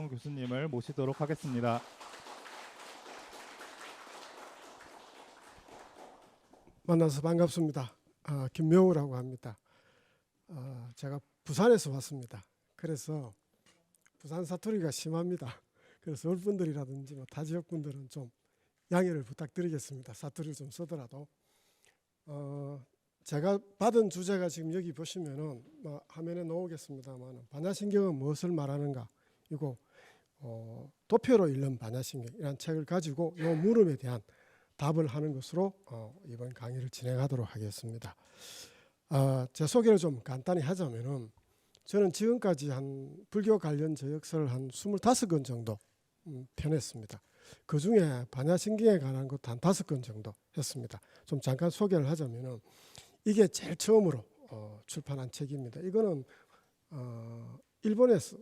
김명우 교수님을 모시도록 하겠습니다. 만나서 반갑습니다. 김명우라고 합니다. 제가 부산에서 왔습니다. 그래서 부산 사투리가 심합니다. 그래서 서울분들이라든지 타 지역분들은 좀 양해를 부탁드리겠습니다. 사투리를 좀 쓰더라도. 제가 받은 주제가 지금 여기 보시면은 화면에 나오겠습니다만 반야신경은 무엇을 말하는가, 이거 도표로 읽는 반야신경이라는 책을 가지고 이 물음에 대한 답을 하는 것으로 이번 강의를 진행하도록 하겠습니다. 제 소개를 좀 간단히 하자면은, 저는 지금까지 한 불교 관련 저역서를 한 25권 정도 펴냈습니다. 그 중에 반야신경에 관한 것 한 5권 정도 했습니다. 좀 잠깐 소개를 하자면은, 이게 제일 처음으로 출판한 책입니다. 이거는 일본에서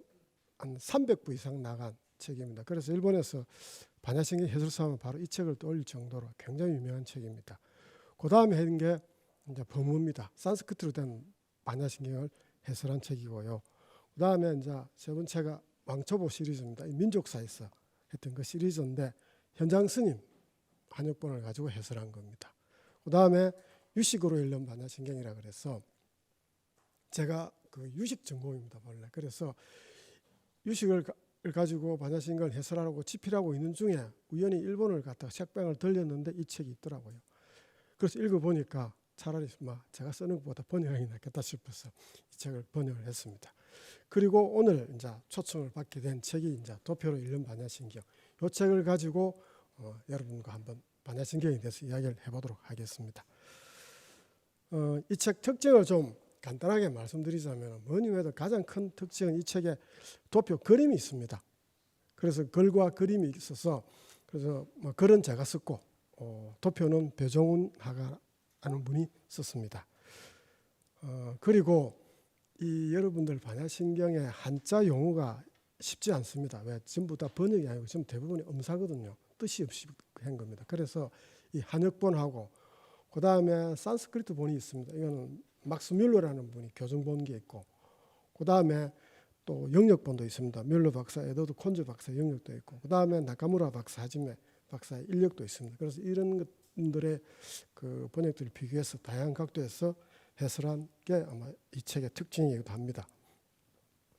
한 300부 이상 나간 책입니다. 그래서 일본에서 반야신경 해설사하면 바로 이 책을 떠올릴 정도로 굉장히 유명한 책입니다. 그 다음에 한 게 이제 법문입니다. 산스크리트로 된 반야신경을 해설한 책이고요. 그 다음에 이제 세 번째가 왕초보 시리즈입니다. 민족사에서 했던 그 시리즈인데 현장 스님 한역본을 가지고 해설한 겁니다. 그 다음에 유식으로 읽는 반야신경이라 그래서, 제가 그 유식 전공입니다 원래. 그래서 유식을 가지고 반야신경을 해설하고 집필하고 있는 중에 우연히 일본을 갔다가 책방을 들렸는데 이 책이 있더라고요. 그래서 읽어보니까 차라리 제가 쓰는 것보다 번역이 낫겠다 싶어서 이 책을 번역을 했습니다. 그리고 오늘 이제 초청을 받게 된 책이 이제 도표로 읽는 반야신경. 이 책을 가지고 여러분과 한번 반야신경에 대해서 이야기를 해보도록 하겠습니다. 이 책 특징을 좀 간단하게 말씀드리자면, 뭐니 해도 가장 큰 특징은 이 책에 도표 그림이 있습니다. 그래서 글과 그림이 있어서, 그래서 글은 제가 썼고 도표는 배종훈 하가라는 분이 썼습니다. 그리고 이 여러분들 반야신경의 한자 용어가 쉽지 않습니다. 왜? 전부 다 번역이 아니고 지금 대부분이 음사거든요. 뜻이 없이 한 겁니다. 그래서 이 한역본하고 그 다음에 산스크리트 본이 있습니다. 이거는 막스 뮬러라는 분이 교정본 게 있고, 그 다음에 또 영역본도 있습니다. 뮬러 박사, 에드워드 콘즈 박사 영역도 있고, 그 다음에 나카무라 박사, 하지메 박사의 인력도 있습니다. 그래서 이런 것들의 그 번역들을 비교해서 다양한 각도에서 해설한 게 아마 이 책의 특징이기도 합니다.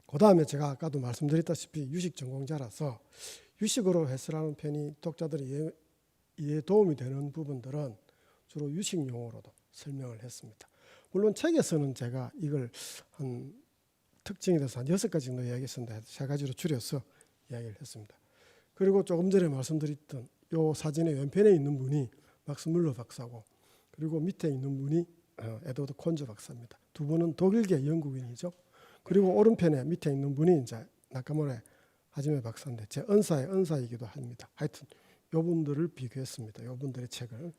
그 다음에 제가 아까도 말씀드렸다시피 유식 전공자라서 유식으로 해설하는 편이 독자들이 이해에 도움이 되는 부분들은 주로 유식 용어로도 설명을 했습니다. 물론 책에서는 제가 이걸 한 특징에 대해서 한 6가지 정도 이야기했었는데 3가지로 줄여서 이야기를 했습니다. 그리고 조금 전에 말씀드렸던 이 사진의 왼편에 있는 분이 막스 뮬러 박사고, 그리고 밑에 있는 분이 에드워드 콘즈 박사입니다. 두 분은 독일계 영국인이죠. 그리고 오른편에 밑에 있는 분이 이제 나카무라 하지메 박사인데 제 은사의 은사이기도 합니다. 하여튼 이분들을 비교했습니다. 이분들의 책을.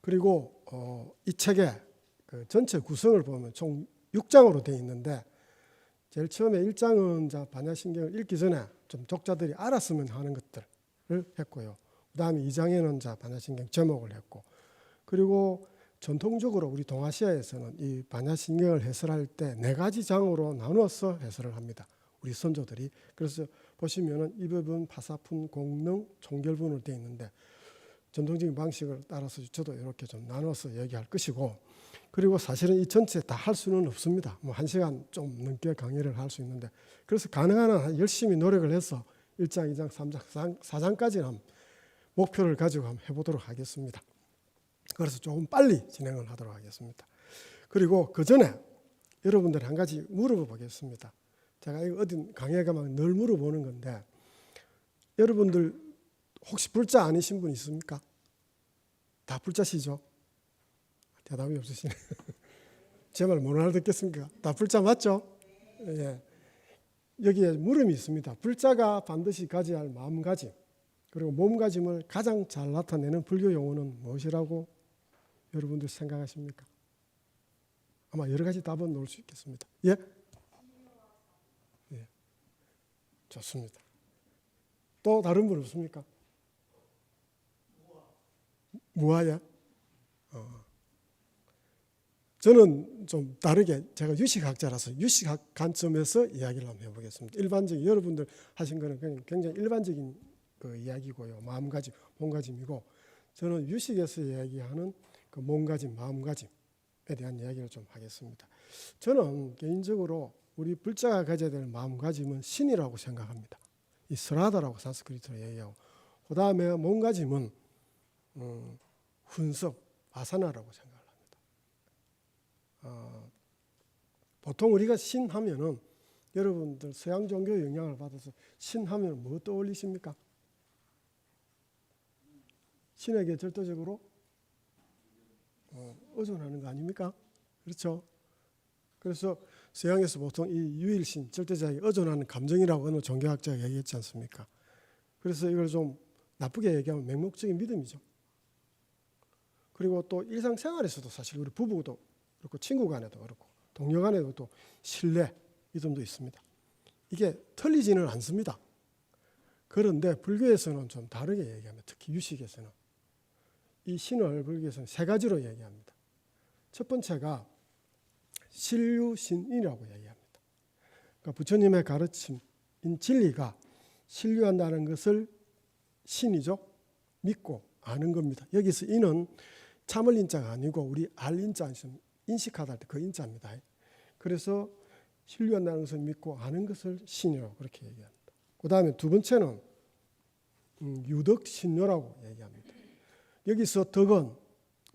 그리고 이 책의 그 전체 구성을 보면 총 6장으로 되어 있는데, 제일 처음에 1장은 반야신경을 읽기 전에 좀 독자들이 알았으면 하는 것들을 했고요. 그 다음에 2장에는 반야신경 제목을 했고, 그리고 전통적으로 우리 동아시아에서는 이 반야신경을 해설할 때 4가지 장으로 나누어서 해설을 합니다. 우리 선조들이. 그래서 보시면은 이 부분 파사푼, 공능, 총결분으로 되어 있는데, 전통적인 방식을 따라서 저도 이렇게 좀 나눠서 얘기할 것이고, 그리고 사실은 이 전체 다 할 수는 없습니다. 1시간 좀 넘게 강의를 할 수 있는데, 그래서 가능한 한 열심히 노력을 해서 1장, 2장, 3장, 4장까지는 목표를 가지고 한번 해보도록 하겠습니다. 그래서 조금 빨리 진행을 하도록 하겠습니다. 그리고 그 전에 여러분들 한 가지 물어보겠습니다. 제가 이거 어디 강의에 가면 늘 물어보는 건데, 여러분들 혹시 불자 아니신 분 있습니까? 다 불자시죠? 대답이 없으시네. 제 말 못 알아듣겠습니까? 다 불자 맞죠? 예. 여기에 물음이 있습니다. 불자가 반드시 가져야 할 마음가짐, 그리고 몸가짐을 가장 잘 나타내는 불교 용어는 무엇이라고 여러분들 생각하십니까? 아마 여러 가지 답은 나올 수 있겠습니다. 예? 예. 좋습니다. 또 다른 분 없습니까? 무아야? 저는 좀 다르게 제가 유식학자라서 유식학 관점에서 이야기를 한번 해보겠습니다. 일반적인 여러분들 하신 거는 그냥 굉장히 일반적인 그 이야기고요. 마음가짐, 몸가짐이고 저는 유식에서 이야기하는 그 몸가짐, 마음가짐에 대한 이야기를 좀 하겠습니다. 저는 개인적으로 우리 불자가 가져야 될 마음가짐은 신이라고 생각합니다. 이 스라다라고 산스크리트로 얘기하고 그 다음에 몸가짐은 훈석, 아사나라고 생각합니다. 보통 우리가 신하면은 여러분들 서양 종교 영향을 받아서 신하면 뭐 떠올리십니까? 신에게 절대적으로 의존하는 거 아닙니까? 그렇죠? 그래서 서양에서 보통 이 유일신, 절대자에게 의존하는 감정이라고 어느 종교학자가 얘기했지 않습니까? 그래서 이걸 좀 나쁘게 얘기하면 맹목적인 믿음이죠. 그리고 또 일상생활에서도 사실 우리 부부도 그렇고 친구 간에도 그렇고 동료 간에도 또 신뢰, 믿음도 있습니다. 이게 틀리지는 않습니다. 그런데 불교에서는 좀 다르게 얘기합니다. 특히 유식에서는. 이 신을 불교에서는 세 가지로 얘기합니다. 첫 번째가 신류신이라고 얘기합니다. 그러니까 부처님의 가르침인 진리가 신류한다는 것을 신이죠. 믿고 아는 겁니다. 여기서 인은 참을 인자가 아니고 우리 알 인자, 인식하다 할 때 그 인자입니다. 그래서 신류한다는 것을 믿고 아는 것을 신이라고 그렇게 얘기합니다. 그 다음에 두 번째는 유덕신료라고 얘기합니다. 여기서 덕은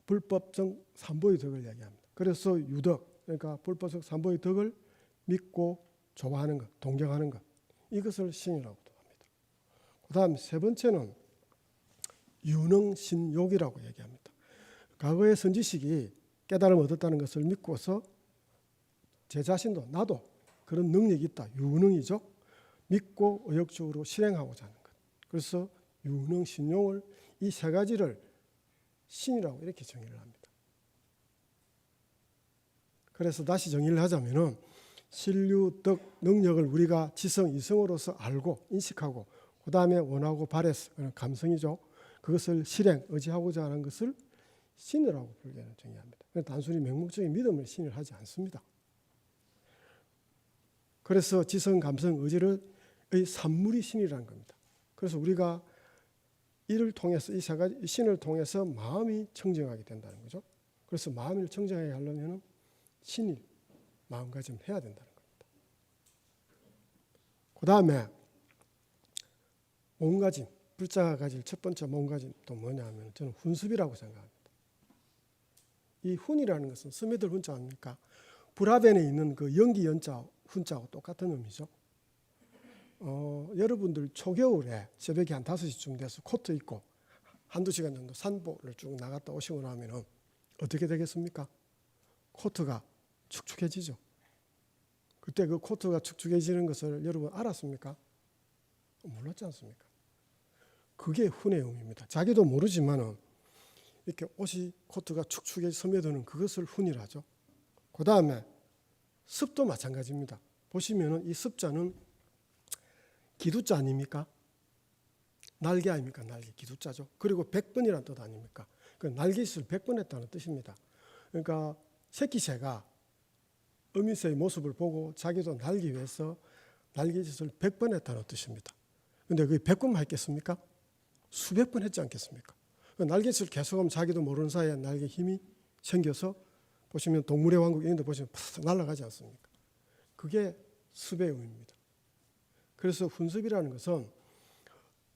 불법적 삼보의 덕을 얘기합니다. 그래서 유덕, 그러니까 불법적 삼보의 덕을 믿고 좋아하는 것, 동경하는 것, 이것을 신이라고도 합니다. 그 다음 세 번째는 유능신욕이라고 얘기합니다. 과거의 선지식이 깨달음을 얻었다는 것을 믿고서 제 자신도 나도 그런 능력이 있다. 유능이죠. 믿고 의욕적으로 실행하고자 하는 것. 그래서 유능신용을 이 세 가지를 신이라고 이렇게 정의를 합니다. 그래서 다시 정의를 하자면은 신류덕 능력을 우리가 지성 이성으로서 알고 인식하고 그 다음에 원하고 바래서 감성이죠. 그것을 실행 의지하고자 하는 것을 신이라고 불교는 정의합니다. 단순히 맹목적인 믿음을 신을 하지 않습니다. 그래서 지성, 감성, 의지의 산물이 신이라는 겁니다. 그래서 우리가 이를 통해서 이 세 가지 신을 통해서 마음이 청정하게 된다는 거죠. 그래서 마음을 청정하게 하려면 신이 마음가짐 해야 된다는 겁니다. 그 다음에 몸가짐, 불자가 가질 첫 번째 몸가짐 또 뭐냐 하면 저는 훈습이라고 생각합니다. 이 훈이라는 것은 스며들 훈자 아닙니까? 불화변에 있는 그 연기 연자 훈자하고 똑같은 의미죠. 여러분들 초겨울에 새벽에 한 5시쯤 돼서 코트 입고 한두 시간 정도 산보를 쭉 나갔다 오시고 나면 어떻게 되겠습니까? 코트가 축축해지죠. 그때 그 코트가 축축해지는 것을 여러분 알았습니까? 몰랐지 않습니까? 그게 훈의 의미입니다. 자기도 모르지만은 이렇게 옷이 코트가 축축해 스며드는 그것을 훈이라죠. 그 다음에 습도 마찬가지입니다. 보시면은 이 습자는 기두자 아닙니까? 날개 아닙니까? 날개 기두자죠. 그리고 100번이라는 뜻 아닙니까? 그 날개짓을 100번 했다는 뜻입니다. 그러니까 새끼새가 어미새의 모습을 보고 자기도 날기 위해서 날개짓을 100번 했다는 뜻입니다. 그런데 그게 100번만 했겠습니까? 수백 번 했지 않겠습니까? 날개짓을 계속하면 자기도 모르는 사이에 날개 힘이 생겨서 보시면 동물의 왕국 이런 데 보시면 팍 날아가지 않습니까? 그게 습의 의미입니다. 그래서 훈습이라는 것은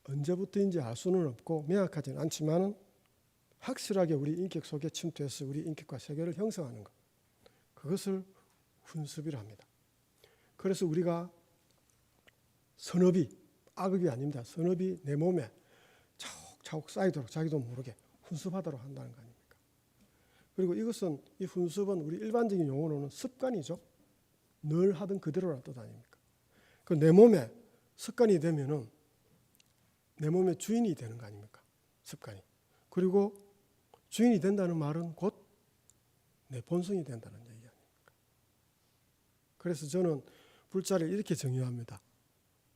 언제부터인지 알 수는 없고 명확하지는 않지만 확실하게 우리 인격 속에 침투해서 우리 인격과 세계를 형성하는 것. 그것을 훈습이라 합니다. 그래서 우리가 선업이 악업이 아닙니다. 선업이 내 몸에 차곡차곡 쌓이도록 자기도 모르게 훈습하도록 한다는 거 아닙니까? 그리고 이것은 이 훈습은 우리 일반적인 용어로는 습관이죠. 늘 하던 그대로라는 뜻 아닙니까? 그 내 몸에 습관이 되면은 내 몸의 주인이 되는 거 아닙니까? 습관이. 그리고 주인이 된다는 말은 곧 내 본성이 된다는 얘기 아닙니까? 그래서 저는 불자를 이렇게 정의합니다.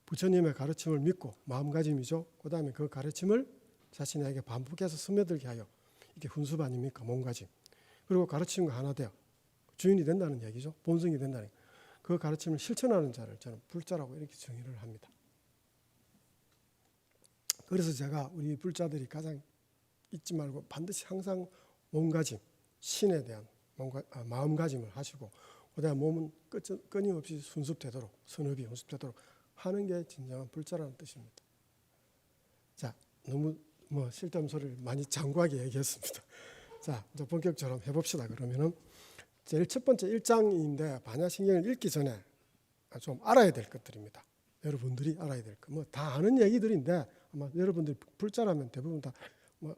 부처님의 가르침을 믿고 마음가짐이죠. 그 다음에 그 가르침을 자신에게 반복해서 스며들게 하여 이게 훈습 아닙니까? 몸가짐. 그리고 가르침과 하나 되어 주인이 된다는 얘기죠. 본성이 된다는 그 가르침을 실천하는 자를 저는 불자라고 이렇게 정의를 합니다. 그래서 제가 우리 불자들이 가장 잊지 말고 반드시 항상 몸가짐, 신에 대한 마음가짐을 하시고 그다음에 몸은 끊임없이 순습되도록 선업이 연습되도록 하는 게 진정한 불자라는 뜻입니다. 자, 너무 쓸데없는 소리를 많이 장구하게 얘기했습니다. 자, 이제 본격적으로 해봅시다. 그러면은 제일 첫 번째 1장인데 반야신경을 읽기 전에 좀 알아야 될 것들입니다. 여러분들이 알아야 될 것. 다 아는 얘기들인데 아마 여러분들이 불자라면 대부분 다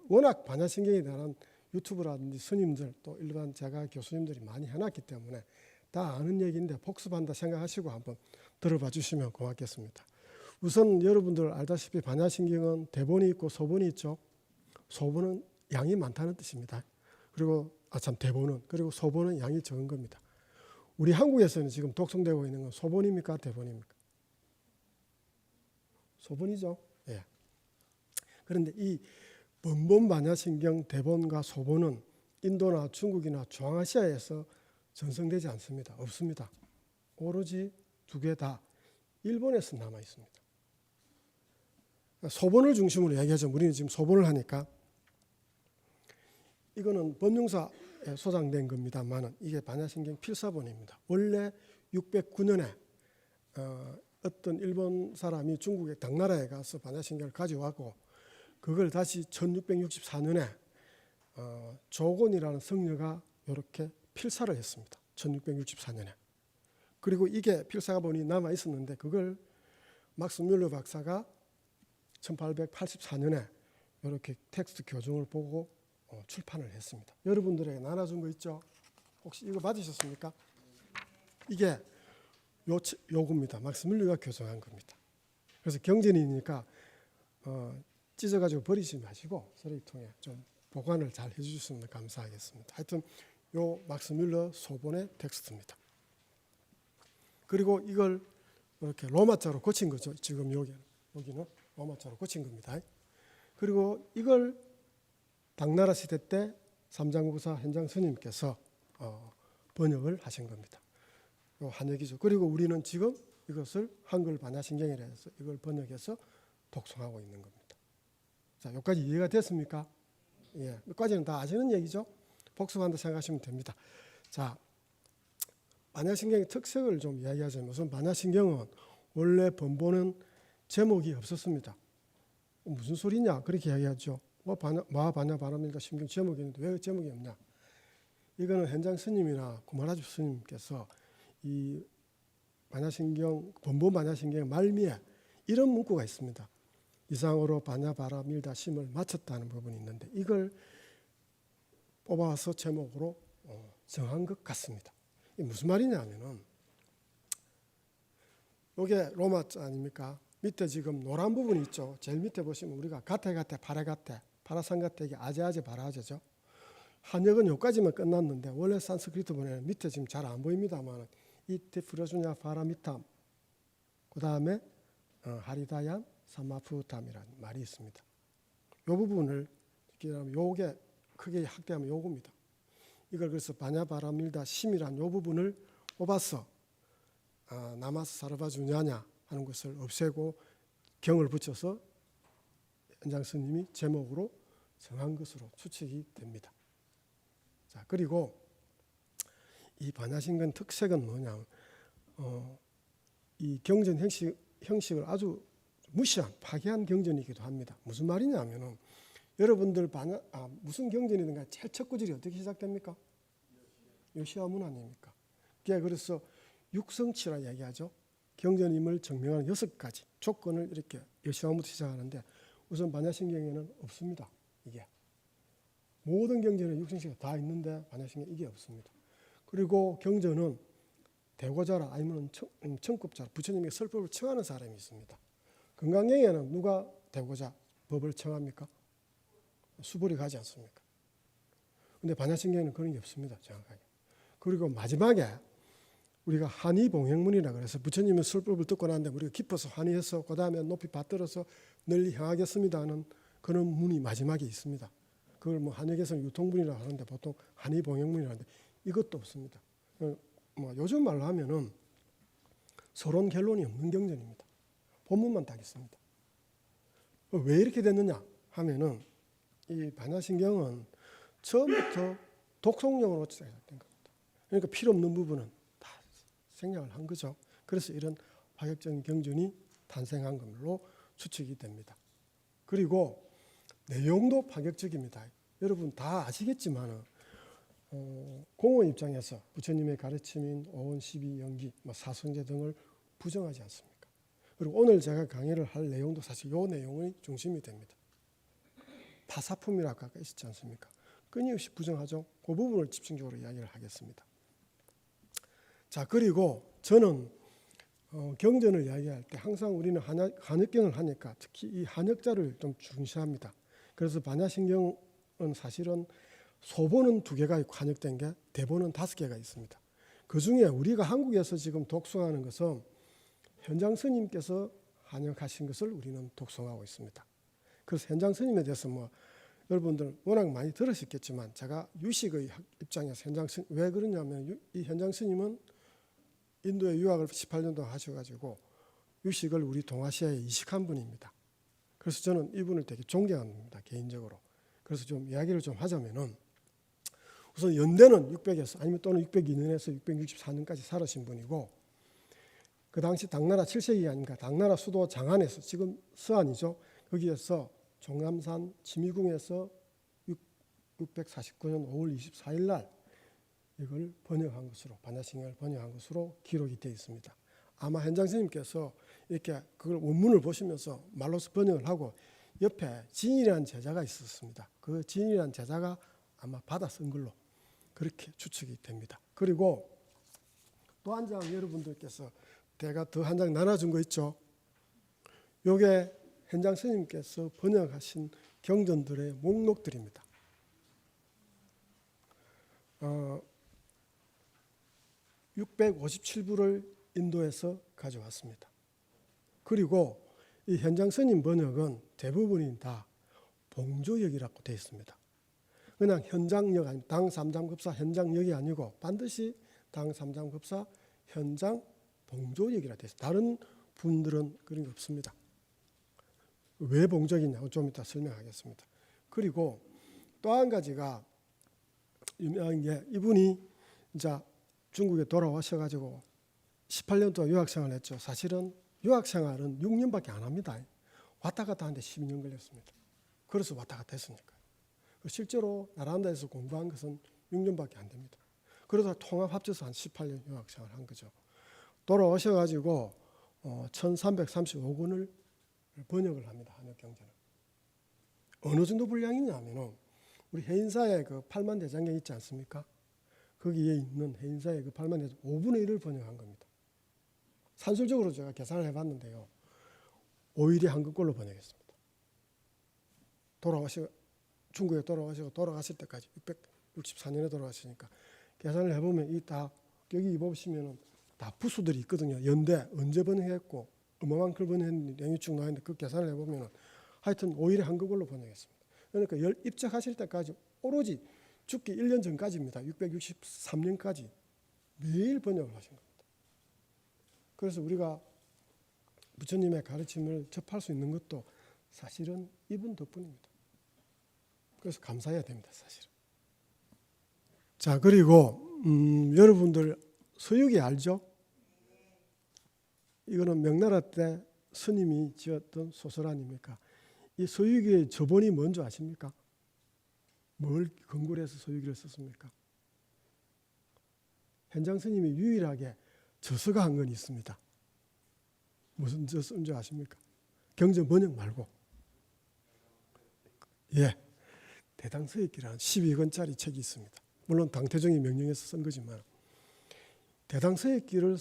워낙 반야신경에 대한 유튜브라든지 스님들 또 일반 제가 교수님들이 많이 해놨기 때문에 다 아는 얘기인데 복습한다 생각하시고 한번 들어봐 주시면 고맙겠습니다. 우선 여러분들 알다시피 반야신경은 대본이 있고 소본이 있죠. 소본은 양이 많다는 뜻입니다. 그리고 대본은 그리고 소본은 양이 적은 겁니다. 우리 한국에서는 지금 독송되고 있는 건 소본입니까 대본입니까? 소본이죠. 예. 그런데 이 번본 반야신경 대본과 소본은 인도나 중국이나 중앙아시아에서 전성되지 않습니다. 없습니다. 오로지 두 개 다 일본에서 남아 있습니다. 소본을 중심으로 얘기하죠. 우리는 지금 소본을 하니까 이거는 법륜사에 소장된 겁니다만 이게 반야신경 필사본입니다. 원래 609년에 어떤 일본 사람이 중국의 당나라에 가서 반야신경을 가져왔고 그걸 다시 1664년에 조곤이라는 성녀가 이렇게 필사를 했습니다. 1664년에. 그리고 이게 필사본이 남아 있었는데 그걸 막스 뮬러 박사가 1884년에 이렇게 텍스트 교정을 보고 출판을 했습니다. 여러분들에게 나눠준 거 있죠? 혹시 이거 받으셨습니까? 이게 요겁니다. 막스 뮬러가 교정한 겁니다. 그래서 경전이니까 찢어가지고 버리지 마시고 쓰레기통에 좀 보관을 잘 해주셨으면 감사하겠습니다. 하여튼 요 막스 뮬러 소본의 텍스트입니다. 그리고 이걸 이렇게 로마자로 고친 거죠. 지금 여기는 로마자로 고친 겁니다. 그리고 이걸 당나라 시대 때 삼장구사 현장 스님께서 번역을 하신 겁니다. 요 한역이죠. 그리고 우리는 지금 이것을 한글 반야신경이라 해서 이걸 번역해서 독송하고 있는 겁니다. 자, 여기까지 이해가 됐습니까? 예, 여기까지는 다 아시는 얘기죠. 복습한다 생각하시면 됩니다. 자, 반야신경의 특색을 좀 이야기하자면 우선 반야신경은 원래 번본은 제목이 없었습니다. 무슨 소리냐 그렇게 이야기하죠. 마반야 바람일가 신경 제목이 있는데 왜 제목이 없냐. 이거는 현장 스님이나 구마라주 스님께서 이 반야신경 번본 반야신경의 말미에 이런 문구가 있습니다. 이상으로 반야 바람일다 심을 마쳤다는 부분이 있는데 이걸 뽑아서 제목으로 정한 것 같습니다. 이게 무슨 말이냐면은 이게 로마자 아닙니까? 밑에 지금 노란 부분이 있죠. 제일 밑에 보시면 우리가 가테 파레 가테 파라산 가테 이게 아제 바라제죠. 한역은 여기까지만 끝났는데 원래 산스크리트 본에는 밑에 지금 잘 안 보입니다만 이티 프로주냐 파라미탐 그 다음에 하리다얀 사마푸탐이라는 말이 있습니다. 이 부분을 요게 크게 확대하면 요겁니다. 이걸 그래서 바냐바라밀다 심이란 요 부분을 뽑아서 나마스 사르바주냐냐 하는 것을 없애고 경을 붙여서 현장 스님이 제목으로 정한 것으로 추측이 됩니다. 자, 그리고 이 반야신경 특색은 뭐냐? 이 경전 형식을 아주 무시한 파괴한 경전이기도 합니다. 무슨 말이냐면은 여러분들 무슨 경전이든가 제일 첫 구절이 어떻게 시작됩니까? 요시아문 아닙니까? 그래서 육성치라 얘기하죠. 경전임을 증명하는 6가지 조건을 이렇게 요시아문부터 시작하는데 우선 반야신경에는 없습니다. 이게 모든 경전에 육성치가 다 있는데 반야신경 이게 없습니다. 그리고 경전은 대고자라 아니면 청급자라 부처님의 설법을 청하는 사람이 있습니다. 건강경에는 누가 대고자 법을 청합니까? 수불이 가지 않습니까? 근데 반야신경에는 그런 게 없습니다. 정확하게. 그리고 마지막에 우리가 한의봉행문이라 그래서 부처님의 설법을 듣고 나는데 우리가 깊어서 한의해서 그 다음에 높이 받들어서 널리 향하겠습니다 하는 그런 문이 마지막에 있습니다. 그걸 한역에서는 유통문이라고 하는데 보통 한의봉행문이라고 하는데 이것도 없습니다. 요즘 말로 하면은 서론 결론이 없는 경전입니다. 본문만 딱 있습니다. 왜 이렇게 됐느냐 하면은 이 반야신경은 처음부터 독송용으로 제작된 겁니다. 그러니까 필요 없는 부분은 다 생략을 한 거죠. 그래서 이런 파격적인 경전이 탄생한 걸로 추측이 됩니다. 그리고 내용도 파격적입니다. 여러분 다 아시겠지만 공원 입장에서 부처님의 가르침인 오원, 시비, 연기, 사성제 등을 부정하지 않습니까? 그리고 오늘 제가 강의를 할 내용도 사실 이 내용의 중심이 됩니다. 타사품이라고 아까 있었지 않습니까? 끊임없이 부정하죠. 그 부분을 집중적으로 이야기를 하겠습니다. 자, 그리고 저는 경전을 이야기할 때 항상 우리는 한역경을 하니까 특히 이 한역자를 좀 중시합니다. 그래서 반야신경은 사실은 소본은 2개가 있고 한역된 게 대본은 5개가 있습니다. 그 중에 우리가 한국에서 지금 독송하는 것은 현장 스님께서 한역하신 것을 우리는 독송하고 있습니다. 그래서 현장 스님에 대해서 여러분들 워낙 많이 들으셨겠지만 제가 유식의 입장에서 현장 스님 왜 그러냐면 이 현장 스님은 인도에 유학을 18년 동안 하셔가지고 유식을 우리 동아시아에 이식한 분입니다. 그래서 저는 이분을 되게 존경합니다, 개인적으로. 그래서 좀 이야기를 좀 하자면은 우선 연대는 600에서 아니면 또는 602년에서 664년까지 살으신 분이고 그 당시 당나라 7세기 아닌가 당나라 수도 장안에서 지금 서안이죠. 거기에서 종남산 지미궁에서 649년 5월 24일 날 이걸 번역한 것으로 반야신경을 번역한 것으로 기록이 되어 있습니다. 아마 현장 스님께서 이렇게 그걸 원문을 보시면서 말로서 번역을 하고 옆에 진이라는 제자가 있었습니다. 그 진이라는 제자가 아마 받아 쓴 걸로 그렇게 추측이 됩니다. 그리고 또 한 장 여러분들께서 제가 더 한 장 나눠준 거 있죠. 요게 현장 스님께서 번역하신 경전들의 목록들입니다. 657부를 인도에서 가져왔습니다. 그리고 이 현장 스님 번역은 대부분이 다 봉조역이라고 되어 있습니다. 그냥 현장역 아니면 당 삼장급사 현장역이 아니고 반드시 당 삼장급사 현장 봉조역이라 되어 있습니다. 다른 분들은 그런 게 없습니다. 왜 봉적이냐고 좀 이따 설명하겠습니다. 그리고 또 한 가지가 유명한 게 이분이 이제 중국에 돌아오셔가지고 18년 동안 유학생활을 했죠. 사실은 유학생활은 6년밖에 안 합니다. 왔다 갔다 하는데 12년 걸렸습니다. 그래서 왔다 갔다 했으니까. 실제로 나란다에서 공부한 것은 6년밖에 안 됩니다. 그러다 통합 합쳐서 한 18년 유학생활을 한 거죠. 돌아오셔가지고 1335권을 번역을 합니다. 한역경전을. 어느 정도 분량이냐면은 우리 해인사의 그 8만 대장경 있지 않습니까? 거기에 있는 해인사의 그 8만 대장경 5분의 1을 번역한 겁니다. 산술적으로 제가 계산을 해봤는데요. 5일이 한국걸로 번역했습니다. 중국에 돌아가실 때까지 664년에 돌아가시니까 계산을 해보면 이 다 여기 보시면은 다 부수들이 있거든요. 연대 언제 번역했고 어마어마한 글 번역했는지 내용이 쭉 나와 있는데 그 계산을 해보면은 하여튼 5일에 한국어로 번역했습니다. 그러니까 입적하실 때까지 오로지 죽기 1년 전까지입니다. 663년까지 매일 번역을 하신 겁니다. 그래서 우리가 부처님의 가르침을 접할 수 있는 것도 사실은 이분 덕분입니다. 그래서 감사해야 됩니다, 사실은. 자, 그리고 여러분들 서유기 알죠? 이거는 명나라 때 스님이 지었던 소설 아닙니까? 이 서유기의 저본이 뭔지 아십니까? 뭘 근거로 해서 서유기를 썼습니까? 현장 스님이 유일하게 저서가 한 건 있습니다. 무슨 저서인지 아십니까? 경전 번역 말고. 예, 대당서역기라는 12권짜리 책이 있습니다. 물론 당태종이 명령해서 쓴 거지만 대당서역기를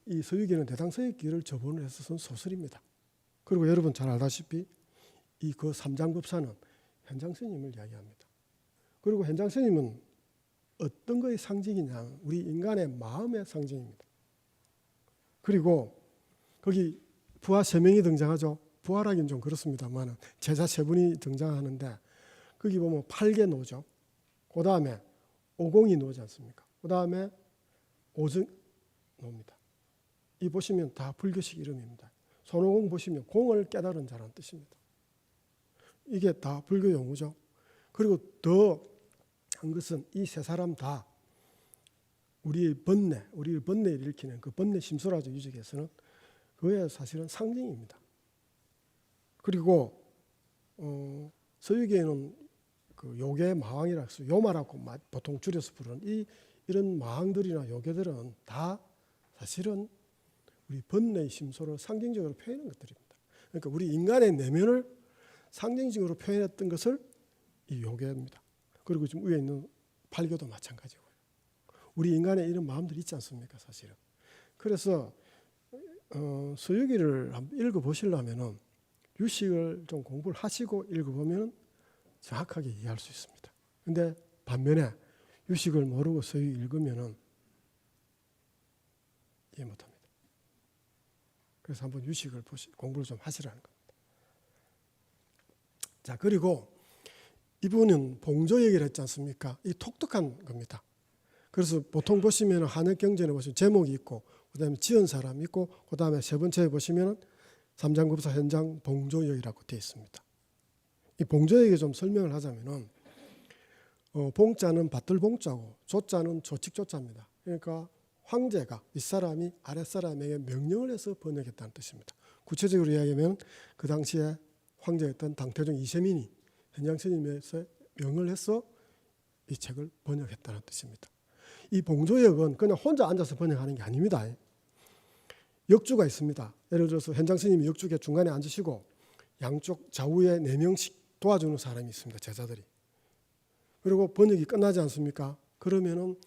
이 서유기는 대당서역기를 저본을 해서 쓴 소설입니다. 그리고 여러분 잘 알다시피 이 그 삼장급사는 현장 스님을 이야기합니다. 그리고 현장 스님은 어떤 거의 상징이냐? 우리 인간의 마음의 상징입니다. 그리고 거기 부하 3명이 등장하죠. 부하라기는 좀 그렇습니다만 제자 3분이 등장하는데 거기 보면 8개 노죠. 그 다음에 오공이 노지 않습니까? 그 다음에 오증노입니다. 이 보시면 다 불교식 이름입니다. 손오공 보시면 공을 깨달은 자라는 뜻입니다. 이게 다 불교 용어죠. 그리고 더 한 것은 이 세 사람 다 우리의 번뇌를 일으키는 그 번뇌 심소라죠. 유적에서는 그의 사실은 상징입니다. 그리고 서유계에는 그 요계 마왕이라고 해서 요마라고 보통 줄여서 부르는 이런 마왕들이나 요계들은 다 사실은 우리 번뇌의 심소를 상징적으로 표현한 것들입니다. 그러니까 우리 인간의 내면을 상징적으로 표현했던 것을 이 요계입니다. 그리고 지금 위에 있는 팔교도 마찬가지고요. 우리 인간의 이런 마음들이 있지 않습니까, 사실은. 그래서 서유기를 한번 읽어보시려면은 유식을 좀 공부를 하시고 읽어보면 정확하게 이해할 수 있습니다. 근데 반면에 유식을 모르고 서유기 읽으면은 이해 못합니다. 그래서 한번 유식을 공부를 좀 하시라는 겁니다. 자, 그리고 이분은 봉조 얘기를 했지 않습니까? 이 독특한 겁니다. 그래서 보통 보시면 한역경전에 보시면 제목이 있고 그다음에 지은 사람이 있고 그다음에 세 번째에 보시면 삼장급사 현장 봉조역이라고 되어 있습니다. 이 봉조역에 좀 설명을 하자면은 봉자는 받들 봉자고 조자는 조칙 조자입니다. 그러니까 황제가 윗사람이 아랫사람에게 명령을 해서 번역했다는 뜻입니다. 구체적으로 이야기하면 그 당시에 황제였던 당태종 이세민이 현장 스님에서 명을 해서 이 책을 번역했다는 뜻입니다. 이 봉조역은 그냥 혼자 앉아서 번역하는 게 아닙니다. 역주가 있습니다. 예를 들어서 현장 스님이 역주에 중간에 앉으시고 양쪽 좌우에 4명씩 도와주는 사람이 있습니다. 제자들이. 그리고 번역이 끝나지 않습니까? 그러면은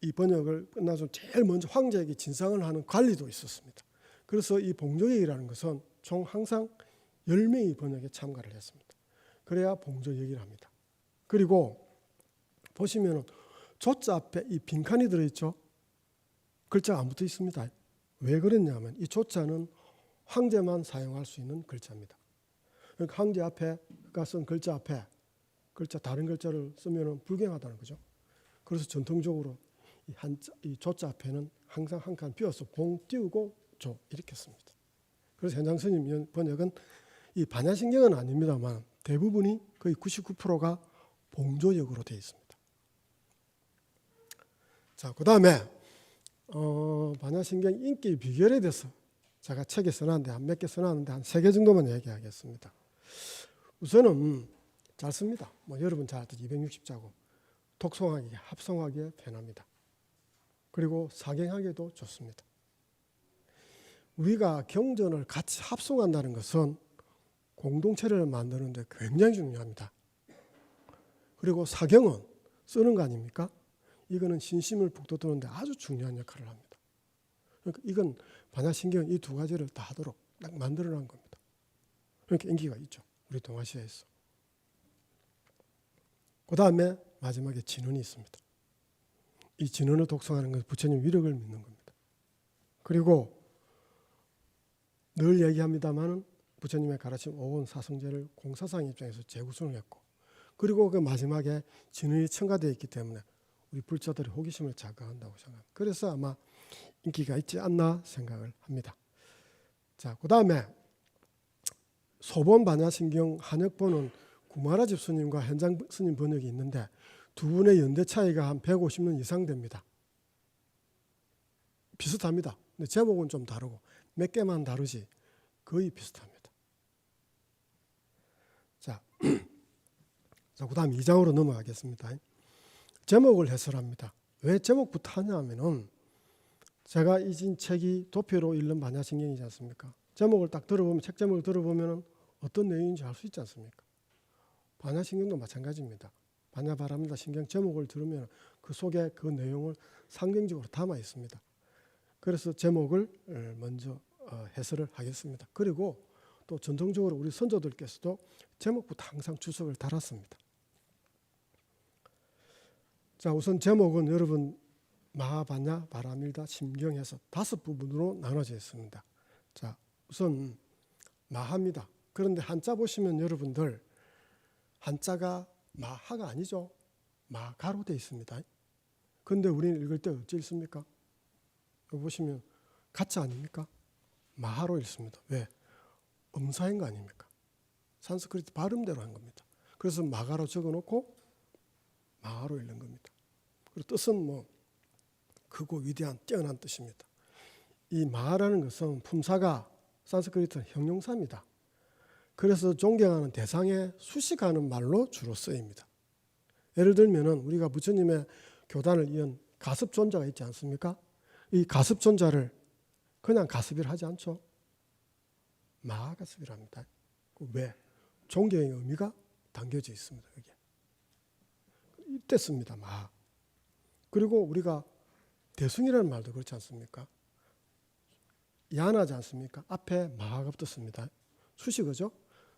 이 번역을 끝나서 제일 먼저 황제에게 진상을 하는 관리도 있었습니다. 그래서 이 봉조역이라는 것은 총 항상 10명이 번역에 참가를 했습니다. 그래야 봉조역이라 합니다. 그리고 보시면은 조자 앞에 이 빈칸이 들어있죠. 글자가 안 붙어 있습니다. 왜 그랬냐면 이 조자는 황제만 사용할 수 있는 글자입니다. 그러니까 황제 앞에가 쓴 글자 앞에 다른 글자를 쓰면 불경하다는 거죠. 그래서 전통적으로 이 조자 앞에는 항상 한 칸 비워서 봉 띄우고 조 이렇게 씁니다. 그래서 현장 스님 번역은 이 반야신경은 아닙니다만 대부분이 거의 99%가 봉조역으로 되어 있습니다. 자, 그 다음에 반야신경 인기 비결에 대해서 제가 책에 써놨는데 한 몇 개 써놨는데 한 3개 정도만 얘기하겠습니다. 우선은 잘 씁니다. 여러분 잘 알듯이 260자고 독송하기에 합성하기에 편합니다. 그리고 사경하기도 좋습니다. 우리가 경전을 같이 합성한다는 것은 공동체를 만드는 데 굉장히 중요합니다. 그리고 사경은 쓰는 거 아닙니까? 이거는 신심을 북돋우는데 아주 중요한 역할을 합니다. 그러니까 이건 반야신경은 이 2가지를 다 하도록 딱 만들어 놓은 겁니다. 그러니까 인기가 있죠. 우리 동아시아에서. 그 다음에 마지막에 진언이 있습니다. 이 진언을 독송하는 것은 부처님 위력을 믿는 겁니다. 그리고 늘 얘기합니다마는 부처님의 가르침 5원 사성제를 공사상 입장에서 재구성을 했고 그리고 그 마지막에 진언이 첨가되어 있기 때문에 우리 불자들의 호기심을 자극한다고 생각합니다. 그래서 아마 인기가 있지 않나 생각을 합니다. 자, 그 다음에 소본 반야신경 한역본은 구마라 집스님과 현장 스님 번역이 있는데 두 분의 연대 차이가 한 150년 이상 됩니다. 비슷합니다. 근데 제목은 좀 다르고 몇 개만 다르지 거의 비슷합니다. 자, 그 다음 2장으로 넘어가겠습니다. 제목을 해설합니다. 왜 제목부터 하냐면은 제가 잊은 책이 도표로 읽는 반야신경이지 않습니까? 제목을 딱 들어보면 책 제목을 들어보면 어떤 내용인지 알 수 있지 않습니까? 반야신경도 마찬가지입니다. 반야바람이다 신경 제목을 들으면 그 속에 그 내용을 상징적으로 담아 있습니다. 그래서 제목을 먼저 해설을 하겠습니다. 그리고 또 전통적으로 우리 선조들께서도 제목부터 항상 주석을 달았습니다. 자, 우선 제목은 여러분 마하반야 바라밀다 심경해서 5부분으로 나눠져 있습니다. 자, 우선 마하입니다. 그런데 한자 보시면 여러분들 한자가 마하가 아니죠. 마가로 되어 있습니다. 그런데 우리는 읽을 때 어찌 읽습니까? 여기 보시면 가짜 아닙니까? 마하로 읽습니다. 왜? 음사인 거 아닙니까? 산스크리트 발음대로 한 겁니다. 그래서 마가로 적어놓고 마하로 읽는 겁니다. 그리고 뜻은 뭐 크고 위대한 뛰어난 뜻입니다. 이 마하라는 것은 품사가 산스크리트는 형용사입니다. 그래서 존경하는 대상에 수식하는 말로 주로 쓰입니다. 예를 들면은 우리가 부처님의 교단을 이은 가습존자가 있지 않습니까? 이 가습존자를 그냥 가습이라 하지 않죠. 마하가습이라 합니다. 왜? 존경의 의미가 담겨져 있습니다. 여기에. 이때 씁니다. 마하. 그리고 우리가 대승이라는 말도 그렇지 않습니까? 야하지 않습니까? 앞에 마하가 붙었습니다. 수식어죠.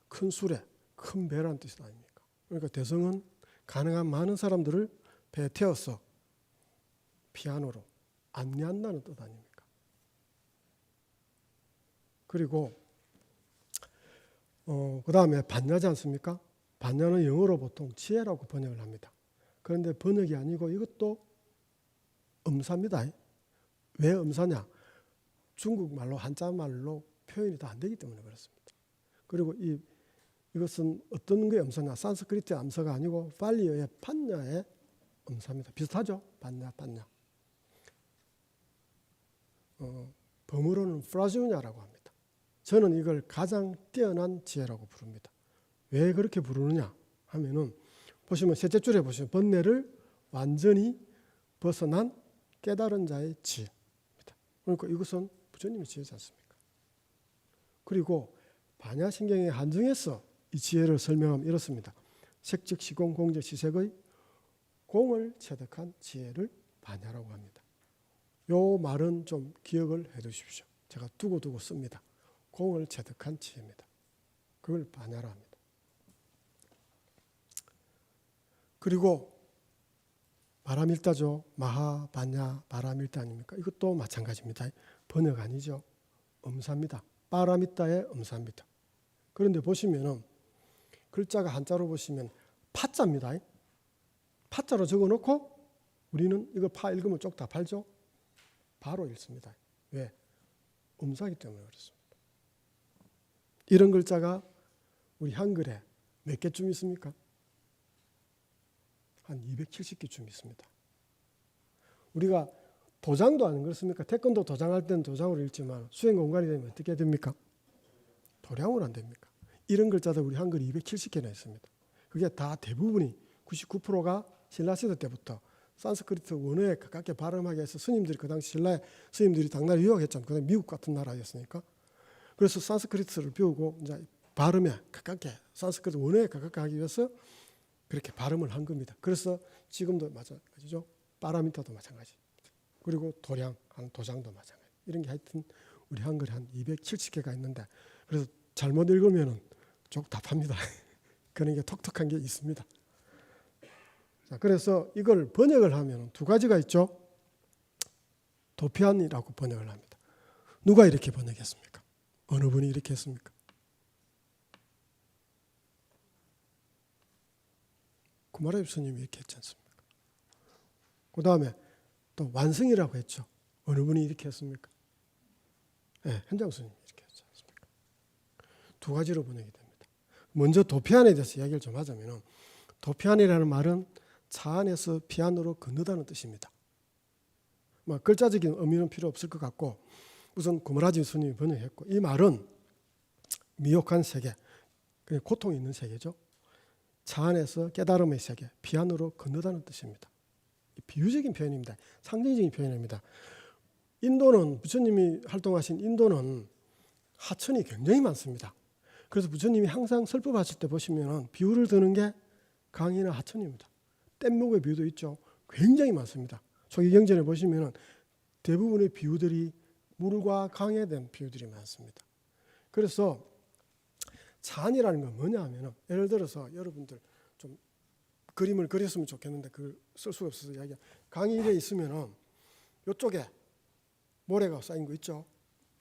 큰 수레, 큰 배라는 뜻이 아닙니까? 그러니까 대성은 가능한 많은 사람들을 배에 태워서 피아노로 안내한다는 뜻 아닙니까? 그리고 그 다음에 반야지 않습니까? 반야는 영어로 보통 지혜라고 번역을 합니다. 그런데 번역이 아니고 이것도 음사입니다. 왜 음사냐? 중국말로 한자말로 표현이 다 안 되기 때문에 그렇습니다. 그리고 이것은 어떤 게 음사냐? 산스크리트의 암사가 아니고 팔리어의 판야의 음사입니다. 비슷하죠? 판야. 범어로는 프라지우냐라고 합니다. 저는 이걸 가장 뛰어난 지혜라고 부릅니다. 왜 그렇게 부르느냐 하면은 보시면 셋째 줄에 보시면 번뇌를 완전히 벗어난 깨달은 자의 지혜입니다. 그러니까 이것은 부처님의 지혜지 않습니까? 그리고 반야신경에 한정해서 이 지혜를 설명하면 이렇습니다. 색즉 시공 공적 시색의 공을 체득한 지혜를 반야라고 합니다. 요 말은 좀 기억을 해 두십시오. 제가 두고 씁니다. 공을 체득한 지혜입니다. 그걸 반야라 합니다. 그리고 바라밀다죠. 마하, 반야, 바라밀다 아닙니까? 이것도 마찬가지입니다. 번역 아니죠. 음사입니다. 바라밀다의 음사입니다. 그런데 보시면은 글자가 한자로 보시면 파자입니다. 파자로 적어놓고 우리는 이거 파 읽으면 쪽 다 팔죠. 바로 읽습니다. 왜? 음사이기 때문에 그렇습니다. 이런 글자가 우리 한글에 몇 개쯤 있습니까? 한 270개쯤 있습니다. 우리가 도장도 안 그렇습니까? 태권도 도장할 때는 도장으로 읽지만 수행 공간이 되면 어떻게 됩니까? 도량으로 안 됩니까? 이런 글자도 우리 한글에 270개나 있습니다. 그게 다 대부분이 99%가 신라시대 때부터 산스크리트 원어에 가깝게 발음하게 해서 스님들이 그 당시 신라 스님들이 당나라 유학했잖아요. 그 다음에 미국 같은 나라였으니까. 그래서 산스크리트를 배우고 이제 발음에 가깝게 산스크리트 원어에 가깝게 하기 위해서 그렇게 발음을 한 겁니다. 그래서 지금도 마찬가지죠. 파라미터도 마찬가지. 그리고 도량, 도장도 마찬가지. 이런 게 하여튼 우리 한글에 한 270개가 있는데 그래서 잘못 읽으면은 쪽 답합니다. 그런 게 톡톡한 게 있습니다. 자, 그래서 이걸 번역을 하면 두 가지가 있죠. 도피안이라고 번역을 합니다. 누가 이렇게 번역했습니까? 어느 분이 이렇게 했습니까? 구마라비 스님이 이렇게 했지 않습니까? 그 다음에 또 완승이라고 했죠. 어느 분이 이렇게 했습니까? 네, 현장 스님이 이렇게 했지 않습니까? 두 가지로 번역이 됩니다. 먼저 도피안에 대해서 이야기를 좀 하자면 도피안이라는 말은 차 안에서 피안으로 건너다는 뜻입니다. 뭐 글자적인 의미는 필요 없을 것 같고 우선 구마라지 스님이 번역했고 이 말은 미혹한 세계, 고통이 있는 세계죠. 차 안에서 깨달음의 세계, 피안으로 건너다는 뜻입니다. 비유적인 표현입니다. 상징적인 표현입니다. 인도는 부처님이 활동하신 인도는 하천이 굉장히 많습니다. 그래서 부처님이 항상 설법하실 때 보시면 비유를 드는 게 강이나 하천입니다. 뗏목의 비유도 있죠. 굉장히 많습니다. 초기경전에 보시면 대부분의 비유들이 물과 강에 대한 비유들이 많습니다. 그래서 찬이라는 건 뭐냐 하면 예를 들어서 여러분들 좀 그림을 그렸으면 좋겠는데 그걸 쓸 수가 없어서 이야기. 강이 이래 있으면 이쪽에 모래가 쌓인 거 있죠.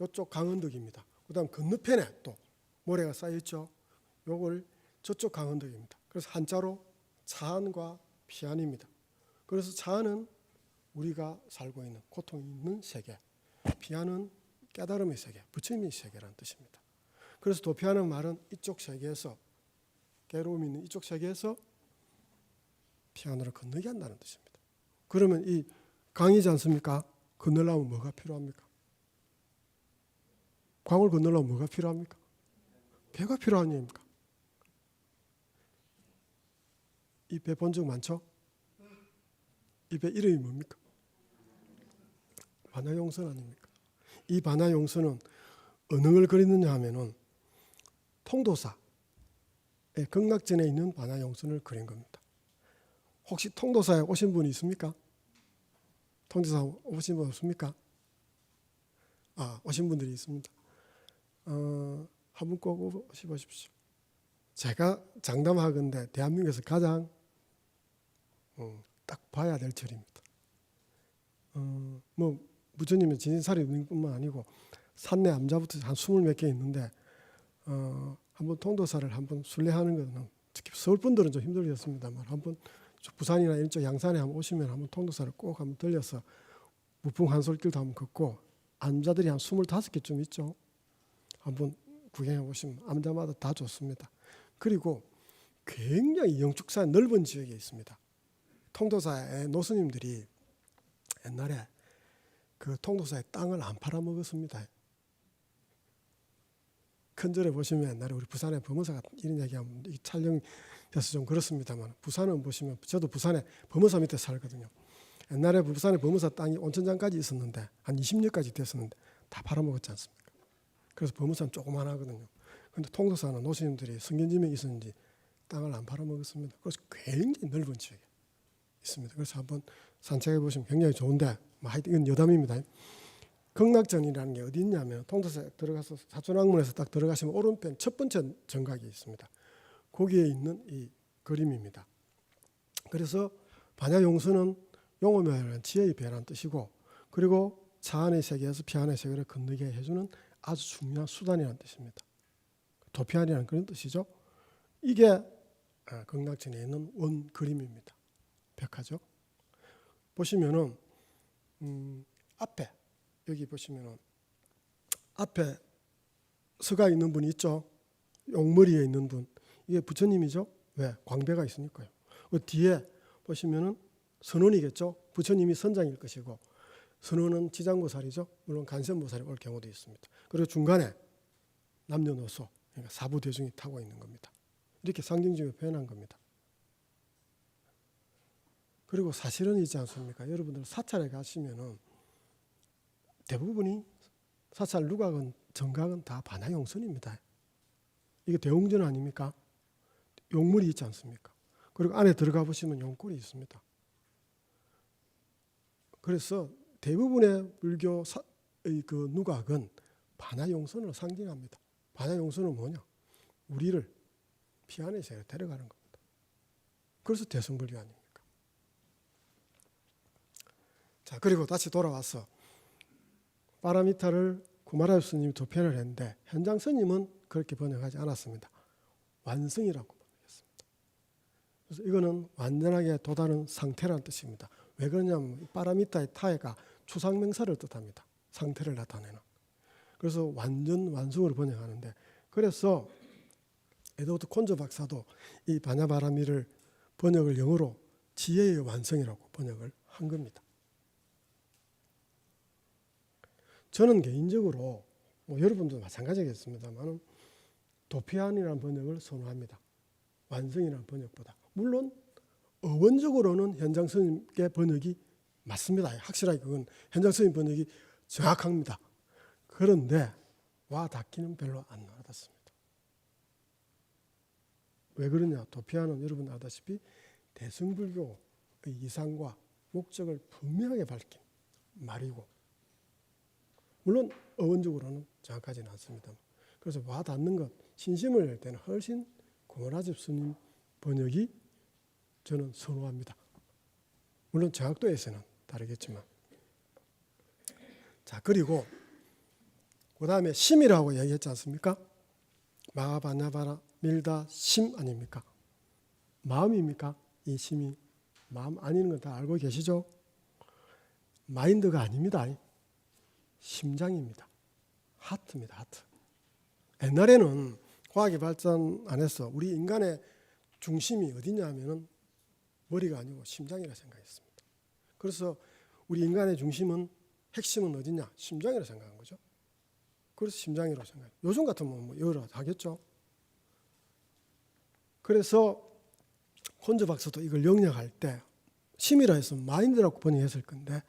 이쪽 강언덕입니다. 그 다음 건너편에 또 모래가 쌓여 있죠. 요걸 저쪽 강언덕입니다. 그래서 한자로 차안과 피안입니다. 그래서 차안은 우리가 살고 있는 고통이 있는 세계, 도피하는 깨달음의 세계, 부처님의 세계라는 뜻입니다. 그래서 도피하는 말은 이쪽 세계에서, 괴로움이 있는 이쪽 세계에서 피안으로 건너게 한다는 뜻입니다. 그러면 이 강이지 않습니까? 건너려면 뭐가 필요합니까? 강을 건너려면 뭐가 필요합니까? 배가 필요한 얘기입니까? 이 배 본 적 많죠? 이 배 이름이 뭡니까? 반야용선 아닙니까? 이 반야용선은 어느 걸 그리느냐 하면은 통도사의 극락전에 있는 반야용선을 그린 겁니다. 혹시 통도사에 오신 분이 있습니까? 통도사 오신 분 없습니까? 오신 분들이 있습니다. 한 분 꼭 오십시오. 제가 장담하건대 대한민국에서 가장 딱 봐야 될 절입니다. 뭐 부처님의 진인사리뿐만 아니고 산내 암자부터 한 20몇 개 있는데 한번 통도사를 한번 순례하는 것은 특히 서울 분들은 좀 힘들겠습니다만 한번 부산이나 이쪽 양산에 한번 오시면 한번 통도사를 꼭 한번 들려서 무풍 한솔길도 한번 걷고 암자들이 한 25개쯤 있죠. 한번 구경해 보시면 암자마다 다 좋습니다. 그리고 굉장히 영축사의 넓은 지역에 있습니다. 통도사의 노스님들이 옛날에 그 통도사의 땅을 안 팔아먹었습니다. 큰 절에 보시면 옛날에 우리 부산의 범어사가 이런 얘기하면 촬영돼서 좀 그렇습니다만 부산은 보시면 저도 부산에 범어사 밑에 살거든요. 옛날에 부산의 범어사 땅이 온천장까지 있었는데 한 20년까지 됐었는데 다 팔아먹었지 않습니까? 그래서 범어사는 조그만하거든요. 그런데 통도사는 노스님들이 성견지명이 있었는지 땅을 안 팔아먹었습니다. 그래서 굉장히 넓은 지역에 있습니다. 그래서 한번 산책해 보시면 굉장히 좋은데 이건 여담입니다. 극락전이라는 게 어디 있냐면 통도사에 들어가서 사촌학문에서 딱 들어가시면 오른편 첫 번째 정각이 있습니다. 거기에 있는 이 그림입니다. 그래서 반야용선은 용어멸한 지혜의 배라는 뜻이고 그리고 차안의 세계에서 피안의 세계를 건너게 해주는 아주 중요한 수단이라는 뜻입니다. 도피안이라는 그런 뜻이죠. 이게 극락전에 있는 원 그림입니다. 벽화죠. 보시면은 앞에 여기 보시면은 앞에 서가 있는 분이 있죠. 용머리에 있는 분 이게 부처님이죠. 왜? 광배가 있으니까요. 그 뒤에 보시면은 선원이겠죠. 부처님이 선장일 것이고 선원은 지장보살이죠. 물론 간센보살이 올 경우도 있습니다. 그리고 중간에 남녀노소 그러니까 사부대중이 타고 있는 겁니다. 이렇게 상징적으로 표현한 겁니다. 그리고 사실은 있지 않습니까? 여러분들 사찰에 가시면은 대부분이 사찰 누각은 정각은 다 반야용선입니다. 이게 대웅전 아닙니까? 용물이 있지 않습니까? 그리고 안에 들어가 보시면 용골이 있습니다. 그래서 대부분의 불교의 그 누각은 반야용선을 상징합니다. 반야용선은 뭐냐? 우리를 피안의 세계로 데려가는 겁니다. 그래서 대승불교 아닙니까? 자, 그리고 다시 돌아와서 파라미타를 구마라유 스님이 두 편을 했는데 현장 스님은 그렇게 번역하지 않았습니다. 완성이라고 번역했습니다. 그래서 이거는 완전하게 도다른 상태라는 뜻입니다. 왜 그러냐면 파라미타의 타해가 추상명사를 뜻합니다. 상태를 나타내는. 그래서 완전 완성으로 번역하는데 그래서 에드워드 콘저 박사도 이 바냐바라미를 번역을 영어로 지혜의 완성이라고 번역을 한 겁니다. 저는 개인적으로 여러분도 마찬가지겠습니다만 도피안이라는 번역을 선호합니다. 완성이라는 번역보다. 물론 어원적으로는 현장 스님의 번역이 맞습니다. 확실하게 그건 현장 스님 번역이 정확합니다. 그런데 와 닿기는 별로 안 와닿습니다. 왜 그러냐? 도피안은 여러분 아다시피 대승불교의 이상과 목적을 분명하게 밝힌 말이고 물론 어원적으로는 정확하지는 않습니다. 그래서 와 닿는 것, 신심을 낼 때는 훨씬 고모라집 스님 번역이 저는 선호합니다. 물론 정확도에서는 다르겠지만. 자, 그리고 그 다음에 심이라고 얘기했지 않습니까? 마바냐바라 밀다 심 아닙니까? 마음입니까? 이 심이 마음 아닌 건 다 알고 계시죠? 마인드가 아닙니다. 심장입니다. 하트입니다. 하트. 옛날에는 과학이 발전 안 해서 우리 인간의 중심이 어디냐 하면은 머리가 아니고 심장이라 생각했습니다. 그래서 우리 인간의 중심은 핵심은 어디냐? 심장이라 생각한 거죠. 그래서 심장이라고 생각해요. 요즘 같으면 뭐 여러 하겠죠. 그래서 콘즈 박사도 이걸 영역할 때 심이라 해서 마인드라고 번역했을 건데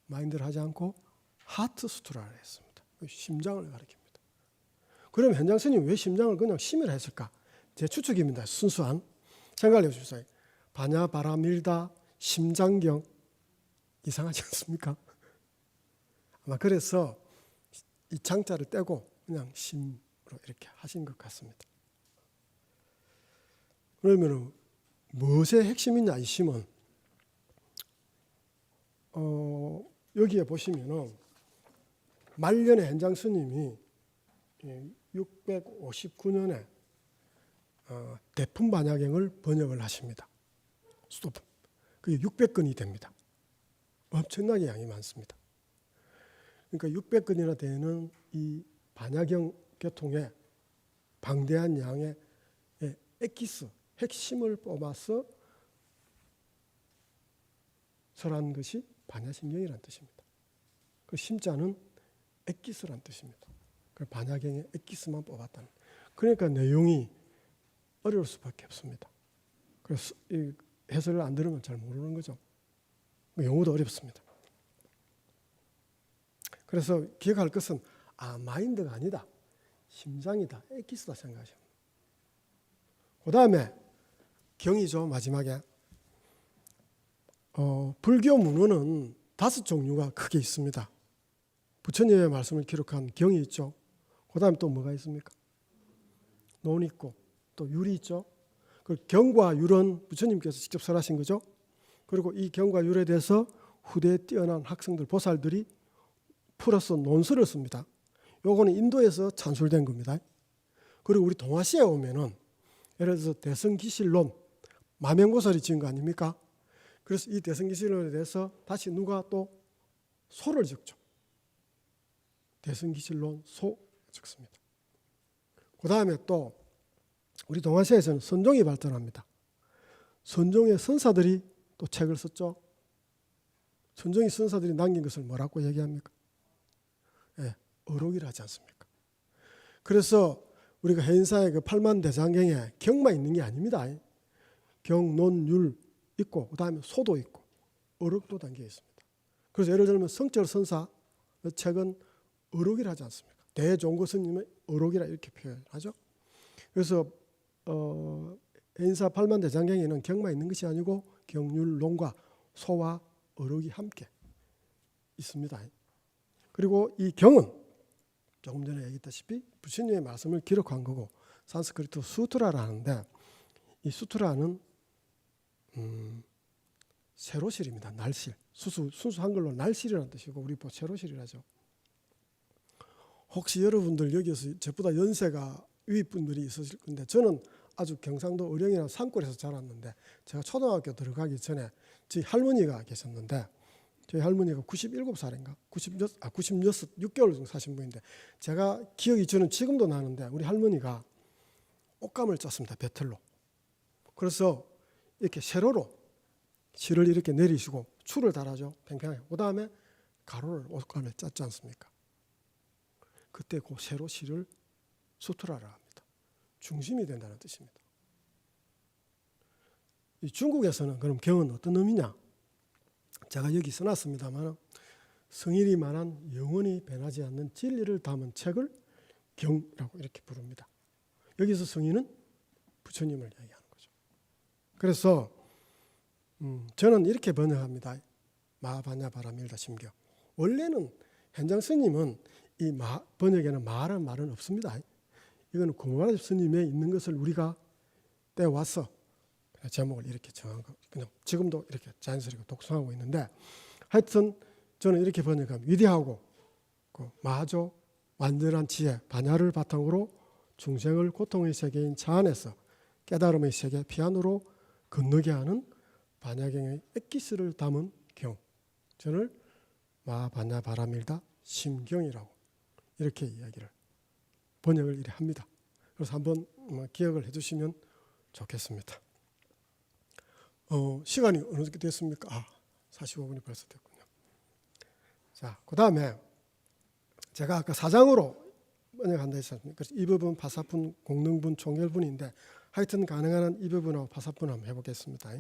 마인드를 하지 않고 하트 수트라를 했습니다. 심장을 가리킵니다. 그럼 현장 스님 왜 심장을 그냥 심이라 했을까? 제 추측입니다. 순수한 생각을 해주세요. 바냐 바라밀다 심장경 이상하지 않습니까? 아마 그래서 이 장자를 떼고 그냥 심으로 이렇게 하신 것 같습니다. 그러면 무엇의 핵심이냐 이 심은 여기에 보시면은 말년의 현장 스님이 659년에 대품 반야경을 번역을 하십니다. 수도품. 그게 600건이 됩니다. 엄청나게 양이 많습니다. 그러니까 600건이나 되는 이 반야경 계통에 방대한 양의 엑기스, 핵심을 뽑아서 설한 것이 반야심경이라는 뜻입니다. 그 심자는 엑기스라는 뜻입니다. 그 반야경의 엑기스만 뽑았다는. 그러니까 내용이 어려울 수밖에 없습니다. 그래서 이 해설을 안 들으면 잘 모르는 거죠. 용어도 어렵습니다. 그래서 기억할 것은 마인드가 아니다. 심장이다. 엑기스다 생각하시면. 그 다음에 경이죠. 마지막에. 불교 문헌은 5종류가 크게 있습니다. 부처님의 말씀을 기록한 경이 있죠. 그 다음에 또 뭐가 있습니까? 논 있고 또 율이 있죠. 그 경과 율은 부처님께서 직접 설하신 거죠. 그리고 이 경과 율에 대해서 후대에 뛰어난 학생들, 보살들이 풀어서 논설을 씁니다. 요거는 인도에서 찬술된 겁니다. 그리고 우리 동아시아에 오면은 예를 들어서 대승기실론, 마명보살이 지은 거 아닙니까? 그래서 이 대승기실론에 대해서 다시 누가 또 소를 적죠. 대승기실론 소 적습니다. 그 다음에 또 우리 동아시아에서는 선종이 발전합니다. 선종의 선사들이 또 책을 썼죠. 선종의 선사들이 남긴 것을 뭐라고 얘기합니까? 어록이라 하지 않습니까? 그래서 우리가 해인사의 그 8만 대장경에 경만 있는 게 아닙니다. 경, 논, 율 있고 그 다음에 소도 있고 어록도 담겨 있습니다. 그래서 예를 들면 성철 선사 책은 어록이라 하지 않습니까? 대종고 스님의 어록이라 이렇게 표현하죠. 그래서 해인사 8만 대장경에는 경만 있는 것이 아니고 경률, 논과 소와 어록이 함께 있습니다. 그리고 이 경은 조금 전에 얘기했다시피 부처님의 말씀을 기록한 거고 산스크리트 수트라를 하는데 이 수트라는 세로실입니다. 날실. 순수 한글로 날실이라는 뜻이고 우리 뭐 세로실이라죠. 혹시 여러분들 여기서 저보다 연세가 윗분들이 있으실 건데 저는 아주 경상도 의령이나 산골에서 자랐는데 제가 초등학교 들어가기 전에 저희 할머니가 계셨는데 저희 할머니가 97살인가 96개월 정도 사신 분인데 제가 기억이 저는 지금도 나는데 우리 할머니가 옷감을 짰습니다. 배틀로. 그래서 이렇게 세로로 실을 이렇게 내리시고 줄을 달아줘. 팽팽하게. 그 다음에 가로를 옷감에 짰지 않습니까? 그때 그 세로 실을 수트라라 합니다. 중심이 된다는 뜻입니다. 이 중국에서는 그럼 경은 어떤 의미냐? 제가 여기 써놨습니다만 성일이 말한 영원히 변하지 않는 진리를 담은 책을 경이라고 이렇게 부릅니다. 여기서 성인은 부처님을 얘기하는 거죠. 그래서 저는 이렇게 번역합니다. 마바냐 바라밀다 심경. 원래는 현장 스님은 이 번역에는 말은 없습니다. 이거는 고마라 스님에 있는 것을 우리가 떼와서 제목을 이렇게 정한 거. 그냥 지금도 이렇게 자연스럽게 독송하고 있는데 하여튼 저는 이렇게 번역합니다. 위대하고 마조 완전한 지혜 반야를 바탕으로 중생을 고통의 세계인 차 안에서 깨달음의 세계 피안으로 건너게 하는 반야경의 엑기스를 담은 경. 저를 마반야 바라밀다 심경이라고 이렇게 이야기를 번역을 이래 합니다. 그래서 한번 기억을 해두시면 좋겠습니다. 시간이 어느 정도 됐습니까? 45분이 벌써 됐군요. 자, 그 다음에 제가 아까 사장으로 번역한다 했습니까? 그래서 이 부분 파사분, 공능분, 총결분인데 하여튼 가능한 한 이 부분하고 파사분 한번 해보겠습니다.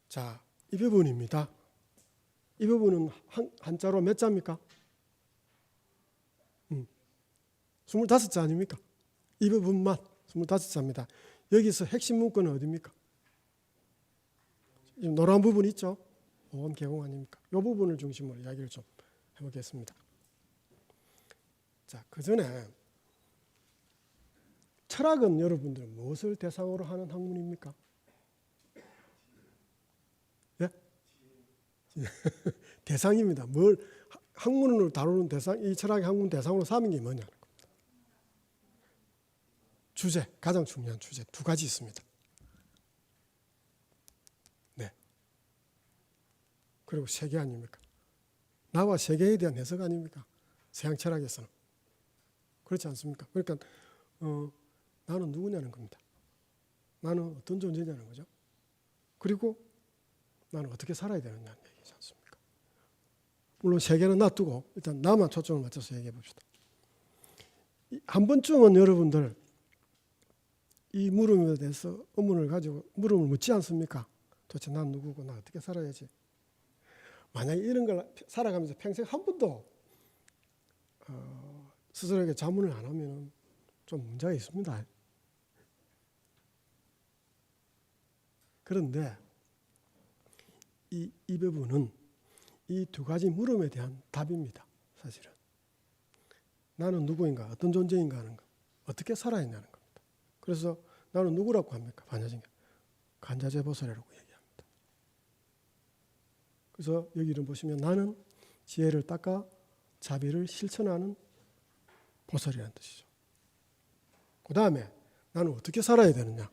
자, 이 부분입니다. 이 부분은 한자로 몇 자입니까? 25자 아닙니까? 이 부분만 25자입니다. 여기서 핵심 문구는 어디입니까? 노란 부분 있죠? 오원 개공 아닙니까? 이 부분을 중심으로 이야기를 좀 해보겠습니다. 자, 그 전에 철학은 여러분들 무엇을 대상으로 하는 학문입니까? 예? 대상입니다. 뭘 학문으로 다루는 대상, 이 철학의 학문 대상으로 삼은 게 뭐냐는 겁니다. 주제, 가장 중요한 주제 두 가지 있습니다. 네. 그리고 세계 아닙니까? 나와 세계에 대한 해석 아닙니까? 서양 철학에서는. 그렇지 않습니까? 그러니까 나는 누구냐는 겁니다. 나는 어떤 존재냐는 거죠. 그리고 나는 어떻게 살아야 되느냐는 얘기지 않습니까? 물론 세계는 놔두고 일단 나만 초점을 맞춰서 얘기해 봅시다. 한 번쯤은 여러분들 이 물음에 대해서 의문을 가지고 물음을 묻지 않습니까? 도대체 난 누구고 나 어떻게 살아야지? 만약에 이런 걸 살아가면서 평생 한 번도 스스로에게 자문을 안 하면 좀 문제가 있습니다. 그런데 이 부분은 이 두 가지 물음에 대한 답입니다. 사실은 나는 누구인가, 어떤 존재인가 하는 것, 어떻게 살아야 하냐는 겁니다. 그래서 나는 누구라고 합니까? 반야진경 간자재보살이라고 얘기합니다. 그래서 여기를 보시면 나는 지혜를 닦아 자비를 실천하는 보살이라는 뜻이죠. 그 다음에 나는 어떻게 살아야 되느냐?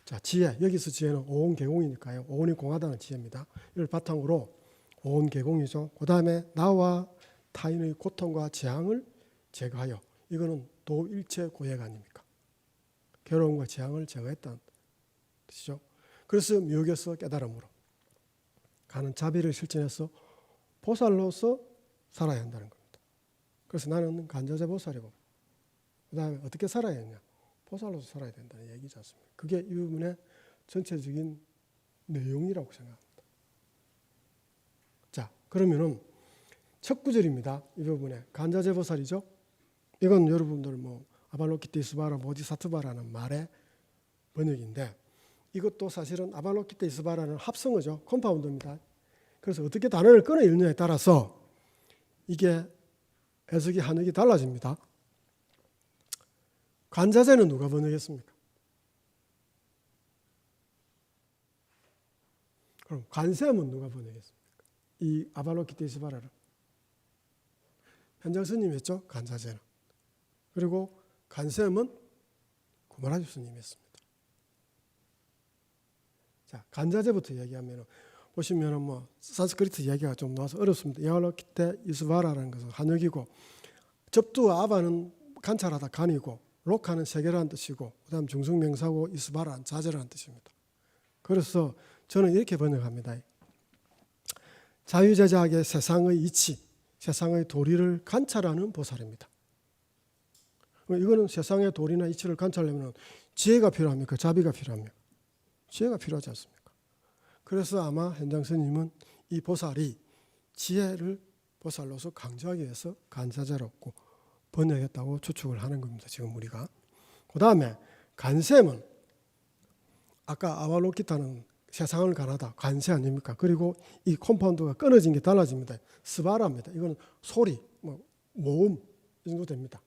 자, 지혜, 여기서 지혜는 오온개공이니까요. 오온이 공하다는 지혜입니다. 이를 바탕으로 오온개공이죠. 그 다음에 나와 타인의 고통과 재앙을 제거하여, 이거는 도일체고해가 아닙니까? 괴로움과 재앙을 제거했다는 뜻이죠. 그래서 묘교에서 깨달음으로 가는 자비를 실천해서 보살로서 살아야 한다는 겁니다. 그래서 나는 간자재보살이고, 그 다음에 어떻게 살아야 하냐? 보살로서 살아야 된다는 얘기지 않습니까? 그게 이 부분의 전체적인 내용이라고 생각합니다. 자, 그러면은 첫 구절입니다. 이 부분에 간자재보살이죠. 이건 여러분들 아발로키테이스바라 보디사트바라는 말의 번역인데, 이것도 사실은 아발로키테이스바라는 합성어죠. 컴파운드입니다. 그래서 어떻게 단어를 끊어 읽느냐에 따라서 이게 해석이 한역이 달라집니다. 간자재는 누가 번역했습니까? 그럼 간셈은 누가 번역했습니까? 이 아발로키테이스바라를 현장 스님이 했죠. 간자재는. 그리고 간셈은 구마라주 스님이 했습니다. 자, 간자재부터 얘기하면 보시면은 산스크리트 얘기가 좀 나와서 어렵습니다. 야왈로키테 이스바라라는 것은 한역이고, 접두와 아바는 관찰하다 간이고, 록하는 세계라는 뜻이고, 그다음 중승명사고 이스바라는 자재라는 뜻입니다. 그래서 저는 이렇게 번역합니다. 자유제자하게 세상의 이치, 세상의 도리를 관찰하는 보살입니다. 이거는 세상의 도리나 이치를 관찰하려면 지혜가 필요합니까? 자비가 필요합니까? 지혜가 필요하지 않습니까? 그래서 아마 현장 스님은 이 보살이 지혜를 보살로서 강조하기 위해서 간자재롭고 번역했다고 추측을 하는 겁니다. 지금 우리가. 그 다음에 간셈은 아까 아발로키타는 세상을 가나다 간세 아닙니까? 그리고 이 컴파운드가 끊어진 게 달라집니다. 스바라입니다. 이건 소리, 모음 이 정도 됩니다.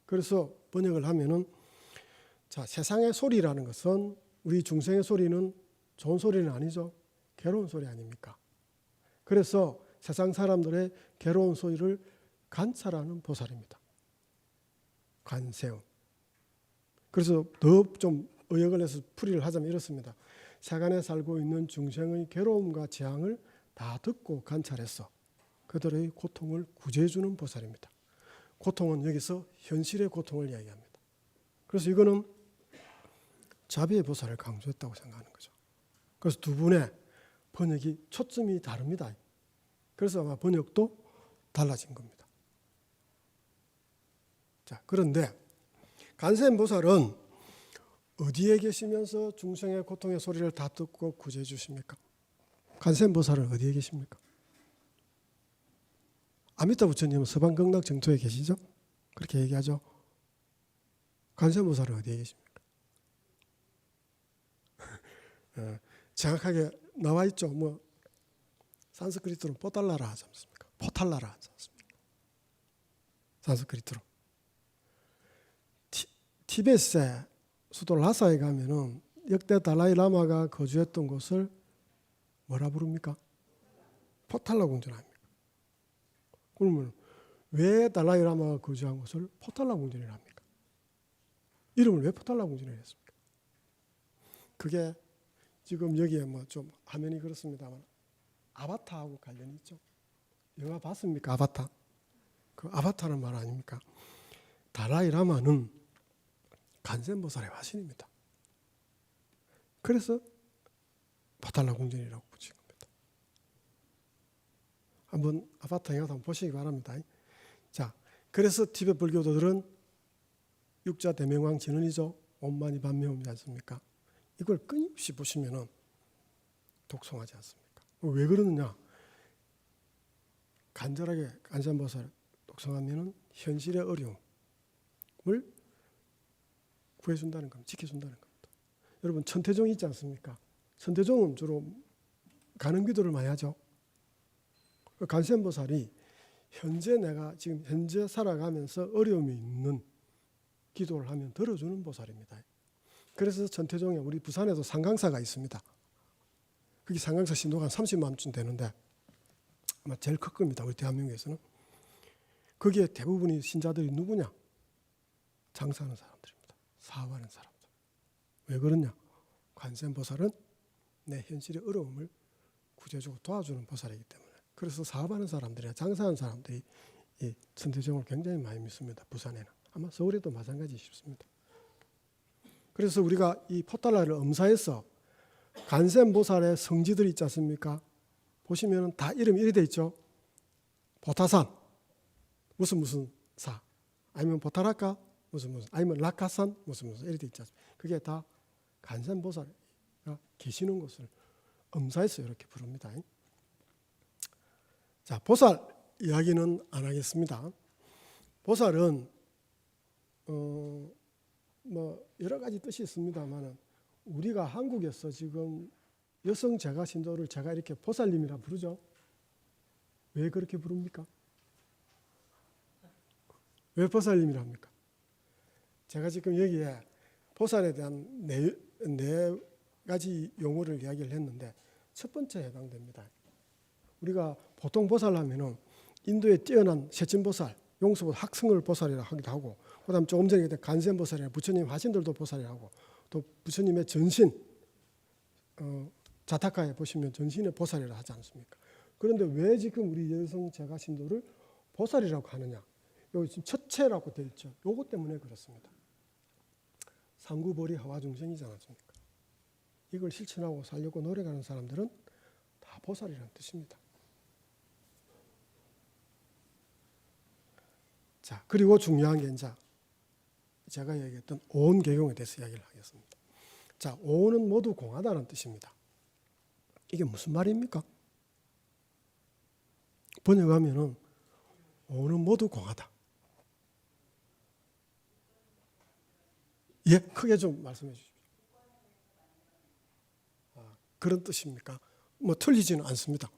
그래서 번역을 하면은, 자, 세상의 소리라는 것은 우리 중생의 소리는 좋은 소리는 아니죠. 괴로운 소리 아닙니까? 그래서 세상 사람들의 괴로운 소리를 관찰하는 보살입니다. 관세음. 그래서 더 좀 의역을 해서 풀이를 하자면 이렇습니다. 세간에 살고 있는 중생의 괴로움과 재앙을 다 듣고 관찰했어. 그들의 고통을 구제해 주는 보살입니다. 고통은 여기서 현실의 고통을 이야기합니다. 그래서 이거는 자비의 보살을 강조했다고 생각하는 거죠. 그래서 두 분의 번역이 초점이 다릅니다. 그래서 아마 번역도 달라진 겁니다. 자, 그런데 간센 보살은 어디에 계시면서 중생의 고통의 소리를 다 듣고 구제해 주십니까? 간센 보살은 어디에 계십니까? 아미타 부처님은 서방극락 정토에 계시죠? 그렇게 얘기하죠. 간센 보살은 어디에 계십니까? 정확하게 나와 있죠. 뭐 산스크리트로 포탈라라 하지 않습니까? 포탈라라 하지 않습니까? 산스크리트로. 티베트의 수도 라사에 가면은 역대 달라이 라마가 거주했던 곳을 뭐라 부릅니까? 포탈라 궁전합니다. 그러면 왜 달라이 라마가 거주한 곳을 포탈라 궁전이라 합니까? 이름을 왜 포탈라 궁전이라 했습니까? 그게 지금 여기에 뭐 좀 화면이 그렇습니다만 아바타하고 관련이 있죠. 영화 봤습니까? 아바타. 그 아바타는 말 아닙니까? 달라이 라마는 간센 보살의 화신입니다. 그래서 포탈라 궁전이라고 붙인 겁니다. 한번 아바타 영화 한번 보시기 바랍니다. 자, 그래서 티베트 불교도들은 육자 대명왕 진언이죠. 옴마니 반메옴이지 않습니까? 이걸 끊임없이 보시면은 독송하지 않습니까? 왜 그러느냐? 간절하게 간센 보살 독송하면은 현실의 어려움을 구해준다는 겁니다. 지켜준다는 겁니다. 여러분 천태종이 있지 않습니까? 천태종은 주로 가는 기도를 많이 하죠. 간센 보살이 현재 내가 지금 현재 살아가면서 어려움이 있는 기도를 하면 들어주는 보살입니다. 그래서 천태종에 우리 부산에도 상강사가 있습니다. 그게 상강사 신도가 한 30만쯤 되는데 아마 제일 클 겁니다. 우리 대한민국에서는. 거기에 대부분이 신자들이 누구냐? 장사하는 사람들입니다. 사업하는 사람들. 왜 그러냐? 관세음 보살은 내 현실의 어려움을 구제해주고 도와주는 보살이기 때문에. 그래서 사업하는 사람들이나 장사하는 사람들이 이 천태종을 굉장히 많이 믿습니다. 부산에는. 아마 서울에도 마찬가지 싶습니다. 그래서 우리가 이 포탈라를 엄사해서 간센 보살의 성지들이 있지 않습니까? 보시면 다 이름이 이렇게 돼 있죠. 보타산 무슨 사, 아니면 보타라카 무슨 아니면 라카산 무슨 이렇게 돼 있지 않습니까? 그게 다 간센 보살가 계시는 곳을 엄사해서 이렇게 부릅니다. 자, 보살 이야기는 안 하겠습니다. 보살은 뭐 여러 가지 뜻이 있습니다만 우리가 한국에서 지금 여성 제가 신도를 제가 이렇게 보살님이라 부르죠. 왜 그렇게 부릅니까? 왜 보살님이라 합니까? 제가 지금 여기에 보살에 대한 네 가지 용어를 이야기를 했는데 첫 번째 해당됩니다. 우리가 보통 보살 하면은 인도에 뛰어난 세친보살, 용수보살, 학승을 보살이라 하기도 하고, 그다음 조금 전에 간센 보살이나 부처님 화신들도 보살이라고, 또 부처님의 전신 자타카에 보시면 전신의 보살이라 하지 않습니까? 그런데 왜 지금 우리 여성 제가 신도를 보살이라고 하느냐? 여기 지금 첫째라고 되어 있죠. 요것 때문에 그렇습니다. 상구보리 하와중생이지 않습니까? 이걸 실천하고 살려고 노력하는 사람들은 다 보살이라는 뜻입니다. 자, 그리고 중요한 게 이제 제가 얘기했던 오온 개경에 대해서 이야기를 하겠습니다. 자, 오온은 모두 공하다는 뜻입니다. 이게 무슨 말입니까? 번역하면은 오온은 모두 공하다. 예, 크게 좀 말씀해 주십시오. 그런 뜻입니까? 뭐 틀리지는 않습니다.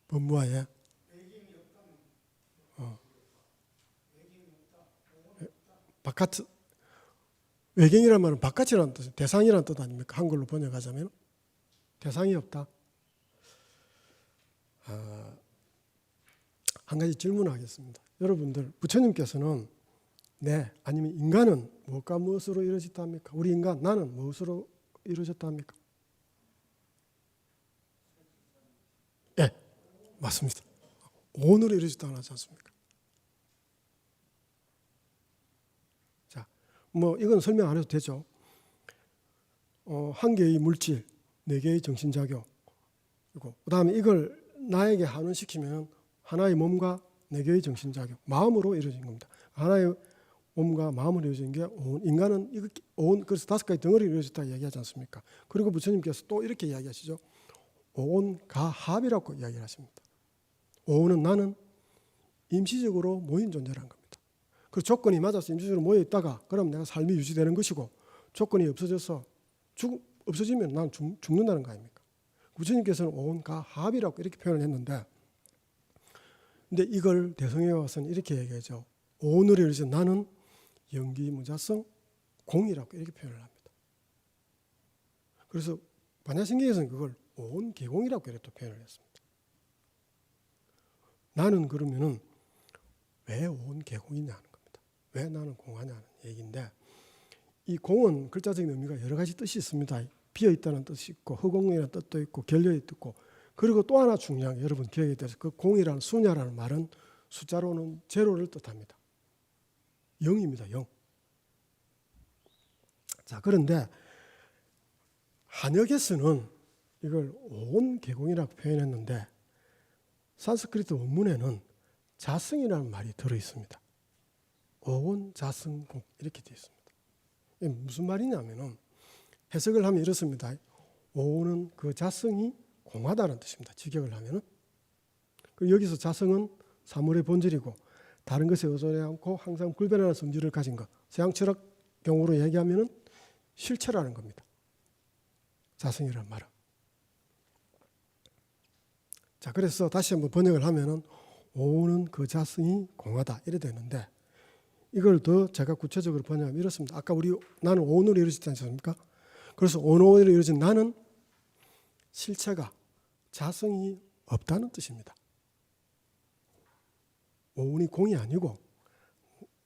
법무화에 바깥 외경이라는 말은 바깥이라는 뜻, 대상이라는 뜻 아닙니까? 한글로 번역하자면 대상이 없다. 한 가지 질문하겠습니다. 여러분들 부처님께서는 네 아니면 인간은 무엇과 무엇으로 이루어졌다 합니까? 우리 인간 나는 무엇으로 이루어졌다 합니까? 맞습니다. 오온으로 이루어졌다고 하지 않습니까? 자, 뭐 이건 설명 안 해도 되죠. 한 개의 물질, 네 개의 정신작용, 그리고 그다음에 이걸 나에게 한원시키면 하나의 몸과 네 개의 정신작용, 마음으로 이루어진 겁니다. 하나의 몸과 마음으로 이루어진 게 오온. 인간은 이거 오온, 그래서 5가지 덩어리로 이루어졌다 이야기하지 않습니까? 그리고 부처님께서 또 이렇게 이야기하시죠. 오온가합이라고 이야기를 하십니다. 오온은 나는 임시적으로 모인 존재라는 겁니다. 그 조건이 맞아서 임시적으로 모여 있다가 그럼 내가 삶이 유지되는 것이고, 조건이 없어져서 없어지면 난 죽는다는 거 아닙니까? 부처님께서는 오온가합이라고 이렇게 표현을 했는데, 근데 이걸 대성에 와서는 이렇게 얘기하죠. 오온으로 이루어진 나는 영기무자성 공이라고 이렇게 표현을 합니다. 그래서 반야신경에서는 그걸 오온계공이라고 이렇게 또 표현을 했습니다. 나는 그러면은 왜 오온계공이냐는 겁니다. 왜 나는 공하냐는 얘기인데, 이 공은 글자적인 의미가 여러 가지 뜻이 있습니다. 비어있다는 뜻이 있고 허공이라는 뜻도 있고 결여의 뜻고, 그리고 또 하나 중요한 게 여러분 기억해야 돼서, 그 공이라는 수냐라는 말은 숫자로는 제로를 뜻합니다. 0입니다. 0. 자, 그런데 한역에서는 이걸 오온계공이라고 표현했는데 산스크리트 원문에는 자성이라는 말이 들어있습니다. 오온자성공 이렇게 되어 있습니다. 이게 무슨 말이냐면은 해석을 하면 이렇습니다. 오온은 그 자성이 공하다는 뜻입니다. 직역을 하면은. 그리고 여기서 자성은 사물의 본질이고 다른 것에 의존하지 않고 항상 불변하는 성질을 가진 것. 서양 철학 경우로 얘기하면은 실체라는 겁니다. 자성이라는 말은. 자, 그래서 다시 한번 번역을 하면은 오온은 그 자성이 공하다 이래 되는데, 이걸 더 제가 구체적으로 번역하면 이렇습니다. 아까 나는 오온으로 이루어지지 않습니까? 그래서 오온으로 이루어진 나는 실체가 자성이 없다는 뜻입니다. 오온이 공이 아니고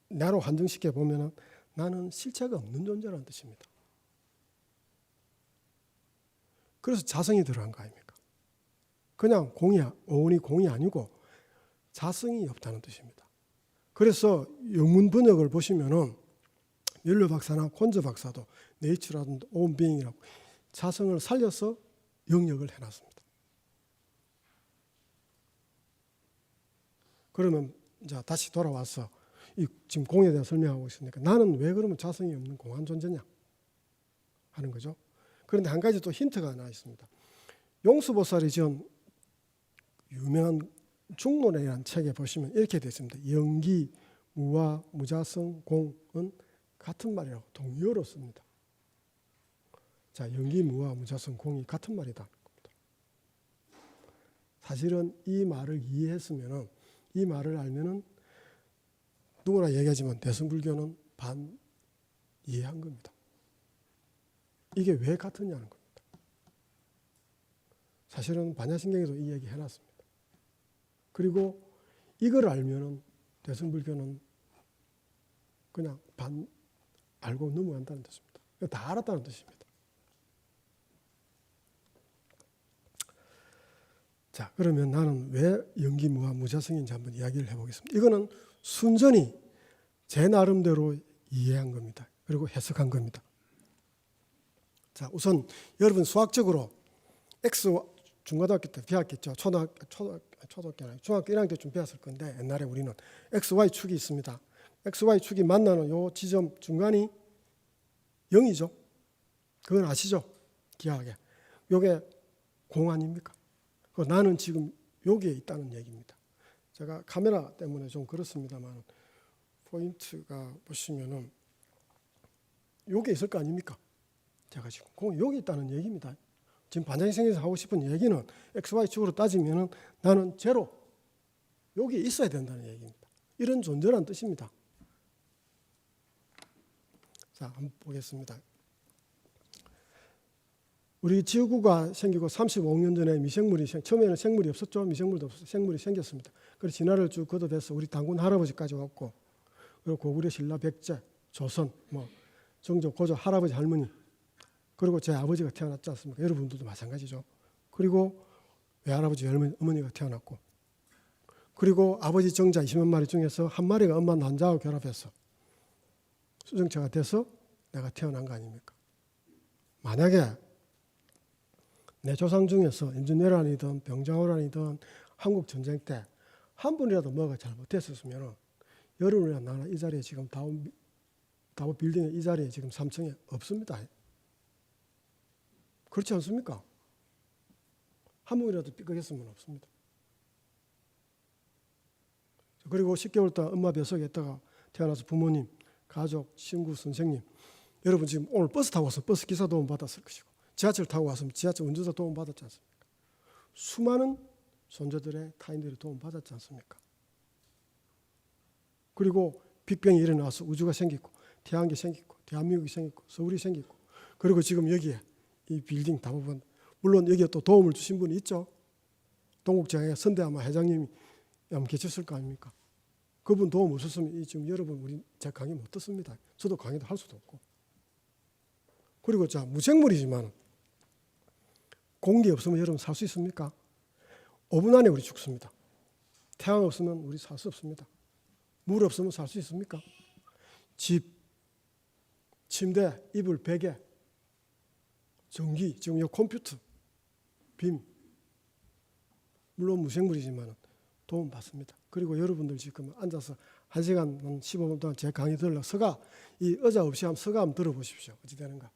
나로 한정시켜 보면은 나는 실체가 없는 존재라는 뜻입니다. 그래서 자성이 들어간 거 아닙니까? 그냥 오온이 공이 아니고 자성이 없다는 뜻입니다. 그래서 영문 번역을 보시면은 뮬러 박사나 콘저 박사도 네이처라든 온 비잉이라고 자성을 살려서 영역을 해놨습니다. 그러면 이제 다시 돌아와서 지금 공에 대해 설명하고 있으니까 나는 왜 그러면 자성이 없는 공한 존재냐 하는 거죠. 그런데 한 가지 또 힌트가 하나 있습니다. 용수보살이 지은 유명한 중론이라는 책에 보시면 이렇게 되어 있습니다. 영기, 무와, 무자성, 공은 같은 말이라고 동의어로 씁니다. 자, 영기, 무와, 무자성, 공이 같은 말이다. 사실은 이 말을 이해했으면은, 이 말을 알면은 누구나 얘기하지만 대승불교는 반 이해한 겁니다. 이게 왜 같으냐는 겁니다. 사실은 반야신경에도 이 얘기 해놨습니다. 그리고 이걸 알면은 대승불교는 그냥 반 알고 넘어간다는 뜻입니다. 다 알았다는 뜻입니다. 자, 그러면 나는 왜 영기무와 무자성인지 한번 이야기를 해보겠습니다. 이거는 순전히 제 나름대로 이해한 겁니다. 그리고 해석한 겁니다. 자, 우선 여러분 수학적으로 중고등학교 때 배웠겠죠. 초등학교 아니고 중학교 1학년 때쯤 배웠을 건데, 옛날에 우리는 XY 축이 있습니다. XY 축이 만나는 요 지점 중간이 0이죠. 그건 아시죠? 기하게. 요게 공 아닙니까? 나는 지금 여기에 있다는 얘기입니다. 제가 카메라 때문에 좀 그렇습니다만 포인트가 보시면은 여기에 있을 거 아닙니까? 제가 지금 공이 여기 있다는 얘기입니다. 지금 반야신경에서 하고 싶은 얘기는 XY축으로 따지면은 나는 제로, 여기에 있어야 된다는 얘기입니다. 이런 존재라는 뜻입니다. 자, 한번 보겠습니다. 우리 지구가 생기고 35억 년 전에 미생물이 처음에는 생물이 없었죠. 미생물도 없었어요. 생물이 생겼습니다. 그래서 진화를 쭉 거듭해서 우리 당군 할아버지까지 왔고, 그리고 고구려 신라 백제 조선 정조 고조 할아버지 할머니, 그리고 제 아버지가 태어났지 않습니까? 여러분들도 마찬가지죠. 그리고 외할아버지 어머니가 태어났고, 그리고 아버지 정자 20만 마리 중에서 한 마리가 엄마 난자하고 결합해서 수정체가 돼서 내가 태어난 거 아닙니까? 만약에 내 조상 중에서 임진왜란이든 병자호란이든 한국 전쟁 때 한 분이라도 뭐가 잘못됐었으면 여러분이나 나나 이 자리에 지금 다우 빌딩의 이 자리에 지금 3층에 없습니다. 그렇지 않습니까? 한 분이라도 삐걱했으면 없습니다. 그리고 10개월 동안 엄마 뱃속에 있다가 태어나서 부모님, 가족, 친구, 선생님, 여러분 지금 오늘 버스 타고 와서 버스 기사 도움 받았을 것이고, 지하철 타고 왔으면 지하철 운전자 도움 받았지 않습니까? 수많은 손자들의 타인들의 도움 받았지 않습니까? 그리고 빅뱅이 일어나서 우주가 생기고, 태양계 생기고, 대한민국이 생기고, 서울이 생기고, 그리고 지금 여기에 이 빌딩 대부분, 물론 여기에 또 도움을 주신 분이 있죠. 동국제약의 선대아마 회장님이 아마 계셨을 거 아닙니까? 그분 도움 없었으면 지금 여러분 우리 제 강의 못 듣습니다. 저도 강의도 할 수도 없고. 그리고 자, 무생물이지만 공기 없으면 여러분 살 수 있습니까? 5분 안에 우리 죽습니다. 태양 없으면 우리 살 수 없습니다. 물 없으면 살 수 있습니까? 집, 침대, 이불, 베개, 전기, 지금 이 컴퓨터, 빔, 물론 무생물이지만 도움 받습니다. 그리고 여러분들 지금 앉아서 1시간 15분 동안 제 강의 들으려고 서가, 이 의자 없이 한번 서가 한번 들어보십시오. 어찌 되는가?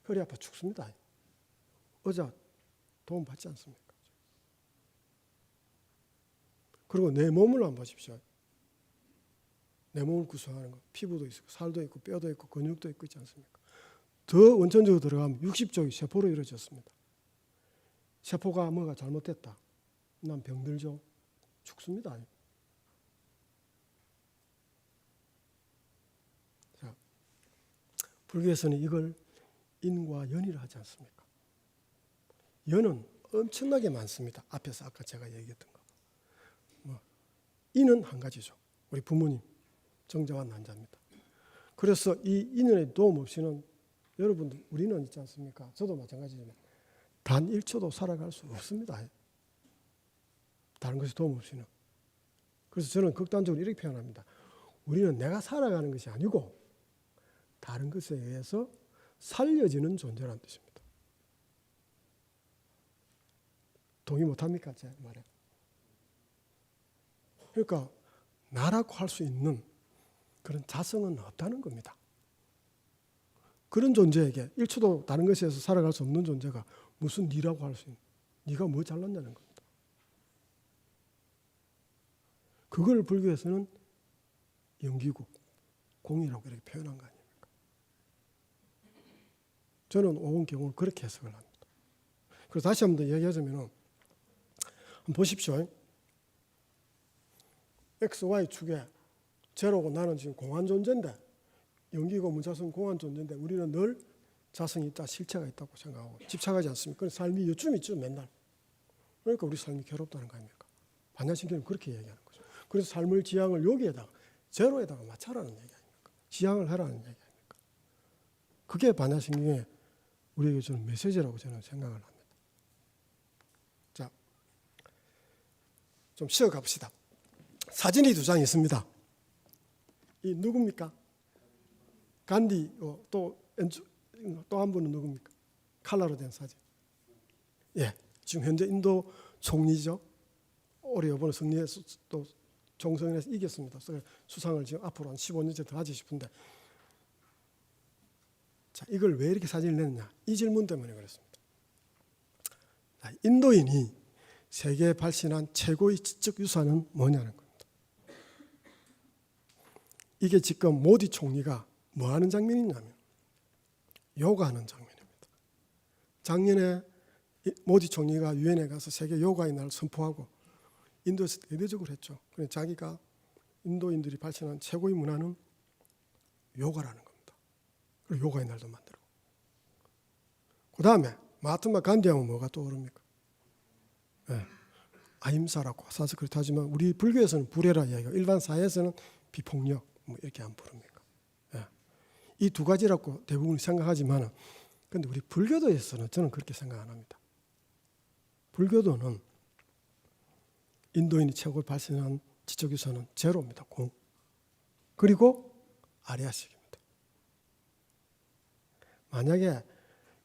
허리 아파 죽습니다. 의자 도움 받지 않습니까? 그리고 내 몸을 한번 보십시오. 내 몸을 구성하는 거, 피부도 있고 살도 있고 뼈도 있고 근육도 있고 있지 않습니까? 더 원천적으로 들어가면 60쪽이 세포로 이루어졌습니다. 세포가 뭐가 잘못됐다, 난 병들죠. 죽습니다. 자, 불교에서는 이걸 인과 연이라 하지 않습니까? 연은 엄청나게 많습니다. 앞에서 아까 제가 얘기했던 거. 인은 한 가지죠. 우리 부모님, 정자와 난자입니다. 그래서 이 인연의 도움 없이는 여러분들, 우리는 있지 않습니까? 저도 마찬가지지만 단 1초도 살아갈 수 없습니다. 다른 것이 도움 없이는. 그래서 저는 극단적으로 이렇게 표현합니다. 우리는 내가 살아가는 것이 아니고 다른 것에 의해서 살려지는 존재라는 뜻입니다. 동의 못합니까? 제 말에. 그러니까 나라고 할 수 있는 그런 자성은 없다는 겁니다. 그런 존재에게 1초도 다른 것에서 살아갈 수 없는 존재가 무슨 니라고 할 수 있는, 니가 뭐 잘났냐는 겁니다. 그걸 불교에서는 영기국, 공이라고 이렇게 표현한 거 아닙니까? 저는 온 경우를 그렇게 해석을 합니다. 그래서 다시 한번 더 이야기하자면, 한번 보십시오. X, Y 축에 제로고 나는 지금 공한 존재인데, 영기고 무자성 공한 존재인데 우리는 늘 자성이 있다, 실체가 있다고 생각하고 집착하지 않습니까? 그래서 삶이 요쯤 있죠, 맨날. 그러니까 우리 삶이 괴롭다는 거 아닙니까? 반야신경은 그렇게 얘기하는 거죠. 그래서 삶을 지향을 여기에다가 제로에다가 맞춰라는 얘기 아닙니까? 지향을 하라는 얘기 아닙니까? 그게 반야신경의 우리에게 주는 메시지라고 저는 생각을 합니다. 자, 좀 쉬어갑시다. 사진이 2장 있습니다. 이 누굽니까? 간디, 또 한 분은 누굽니까? 칼라로 된 사진. 예, 지금 현재 인도 총리죠. 올해 이번에 승리해서 또 총선에서 이겼습니다. 그래서 수상을 지금 앞으로 한 15년째 더 하지 싶은데, 자, 이걸 왜 이렇게 사진을 냈느냐? 이 질문 때문에 그렇습니다. 자, 인도인이 세계에 발신한 최고의 지적 유산은 뭐냐는 겁니다. 이게 지금 모디 총리가 뭐 하는 장면이냐면 요가하는 장면입니다. 작년에 모디 총리가 유엔에 가서 세계 요가의 날을 선포하고 인도에서 대대적으로 했죠. 그래서 자기가 인도인들이 발전한 최고의 문화는 요가라는 겁니다. 그리고 요가의 날도 만들고. 그 다음에 마하트마 간디하면 뭐가 떠오릅니까? 네. 아임사라고 산스크리트 하지만 우리 불교에서는 불해라 이야기하고 일반 사회에서는 비폭력 뭐 이렇게 안 부릅니까? 이 두 가지라고 대부분 생각하지만, 근데 우리 불교도에서는 저는 그렇게 생각 안 합니다. 불교도는 인도인이 최고 발전한 지적유선은 제로입니다. 공. 그리고 아리아식입니다. 만약에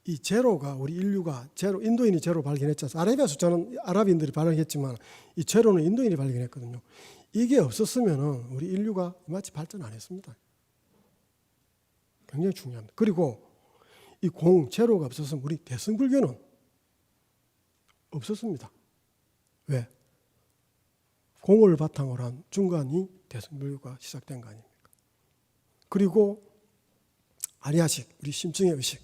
이 제로가 우리 인류가 제로, 인도인이 제로 발견했잖아요. 아라비아 숫자는 아랍인들이 발견했지만 이 제로는 인도인이 발견했거든요. 이게 없었으면 우리 인류가 마치 발전 안 했습니다. 굉장히 중요합니다. 그리고 이 공, 제로가 없었으면 우리 대승불교는 없었습니다. 왜? 공을 바탕으로 한 중간이 대승불교가 시작된 거 아닙니까? 그리고 아리아식, 우리 심증의 의식,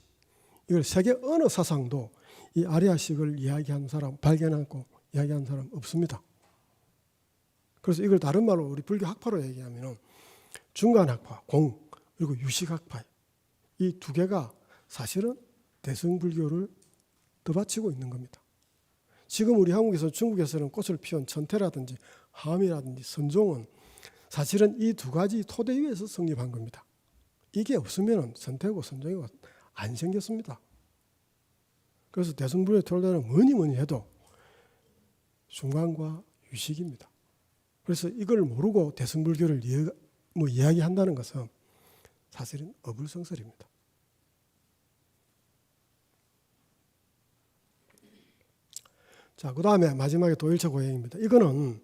이걸 세계 어느 사상도 이 아리아식을 이야기한 사람, 발견하고 이야기한 사람 없습니다. 그래서 이걸 다른 말로 우리 불교 학파로 얘기하면 중간학파, 공, 그리고 유식학파, 이 두 개가 사실은 대승불교를 떠받치고 있는 겁니다. 지금 우리 한국에서 중국에서는 꽃을 피운 천태라든지 함이라든지 선종은 사실은 이 두 가지 토대 위에서 성립한 겁니다. 이게 없으면 선태고 선종이고 안 생겼습니다. 그래서 대승불교의 토대는 뭐니 해도 중간과 유식입니다. 그래서 이걸 모르고 대승불교를 이야기한다는 것은 사실은 어불성설입니다. 자, 그 다음에 마지막에 도일처 고행입니다. 이거는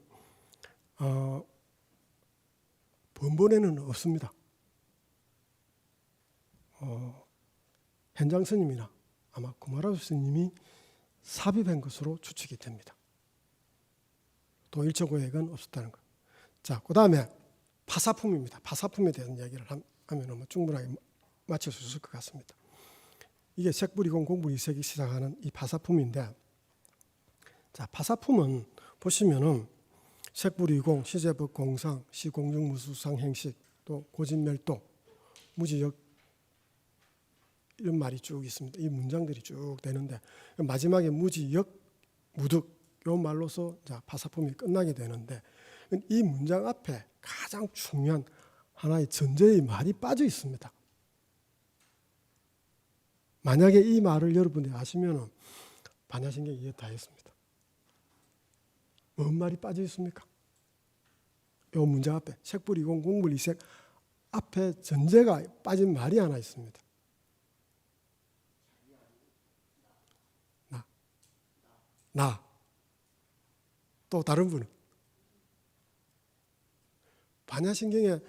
번번에는 없습니다. 현장 스님이나 아마 구마라수 스님이 삽입한 것으로 추측이 됩니다. 도일처 고행은 없었다는 것. 자, 그 다음에 파사품입니다. 파사품에 대한 이야기를 하면 충분하게 맞출 수 있을 것 같습니다. 이게 색불이공 공불이색이 시작하는 이 파사품인데, 자, 파사품은 보시면은 색불이공, 시제법 공상, 시공중무수상 행식, 또 고진멸도, 무지역 이런 말이 쭉 있습니다. 이 문장들이 쭉 되는데 마지막에 무지역, 무득 이 말로서 자, 파사품이 끝나게 되는데 이 문장 앞에 가장 중요한 하나의 전제의 말이 빠져 있습니다. 만약에 이 말을 여러분이 아시면 반야신경 이해 다 했습니다. 뭔 말이 빠져 있습니까? 이 문장 앞에 색불이공 공불이색 앞에 전제가 빠진 말이 하나 있습니다. 나. 또 다른 분은 반야신경에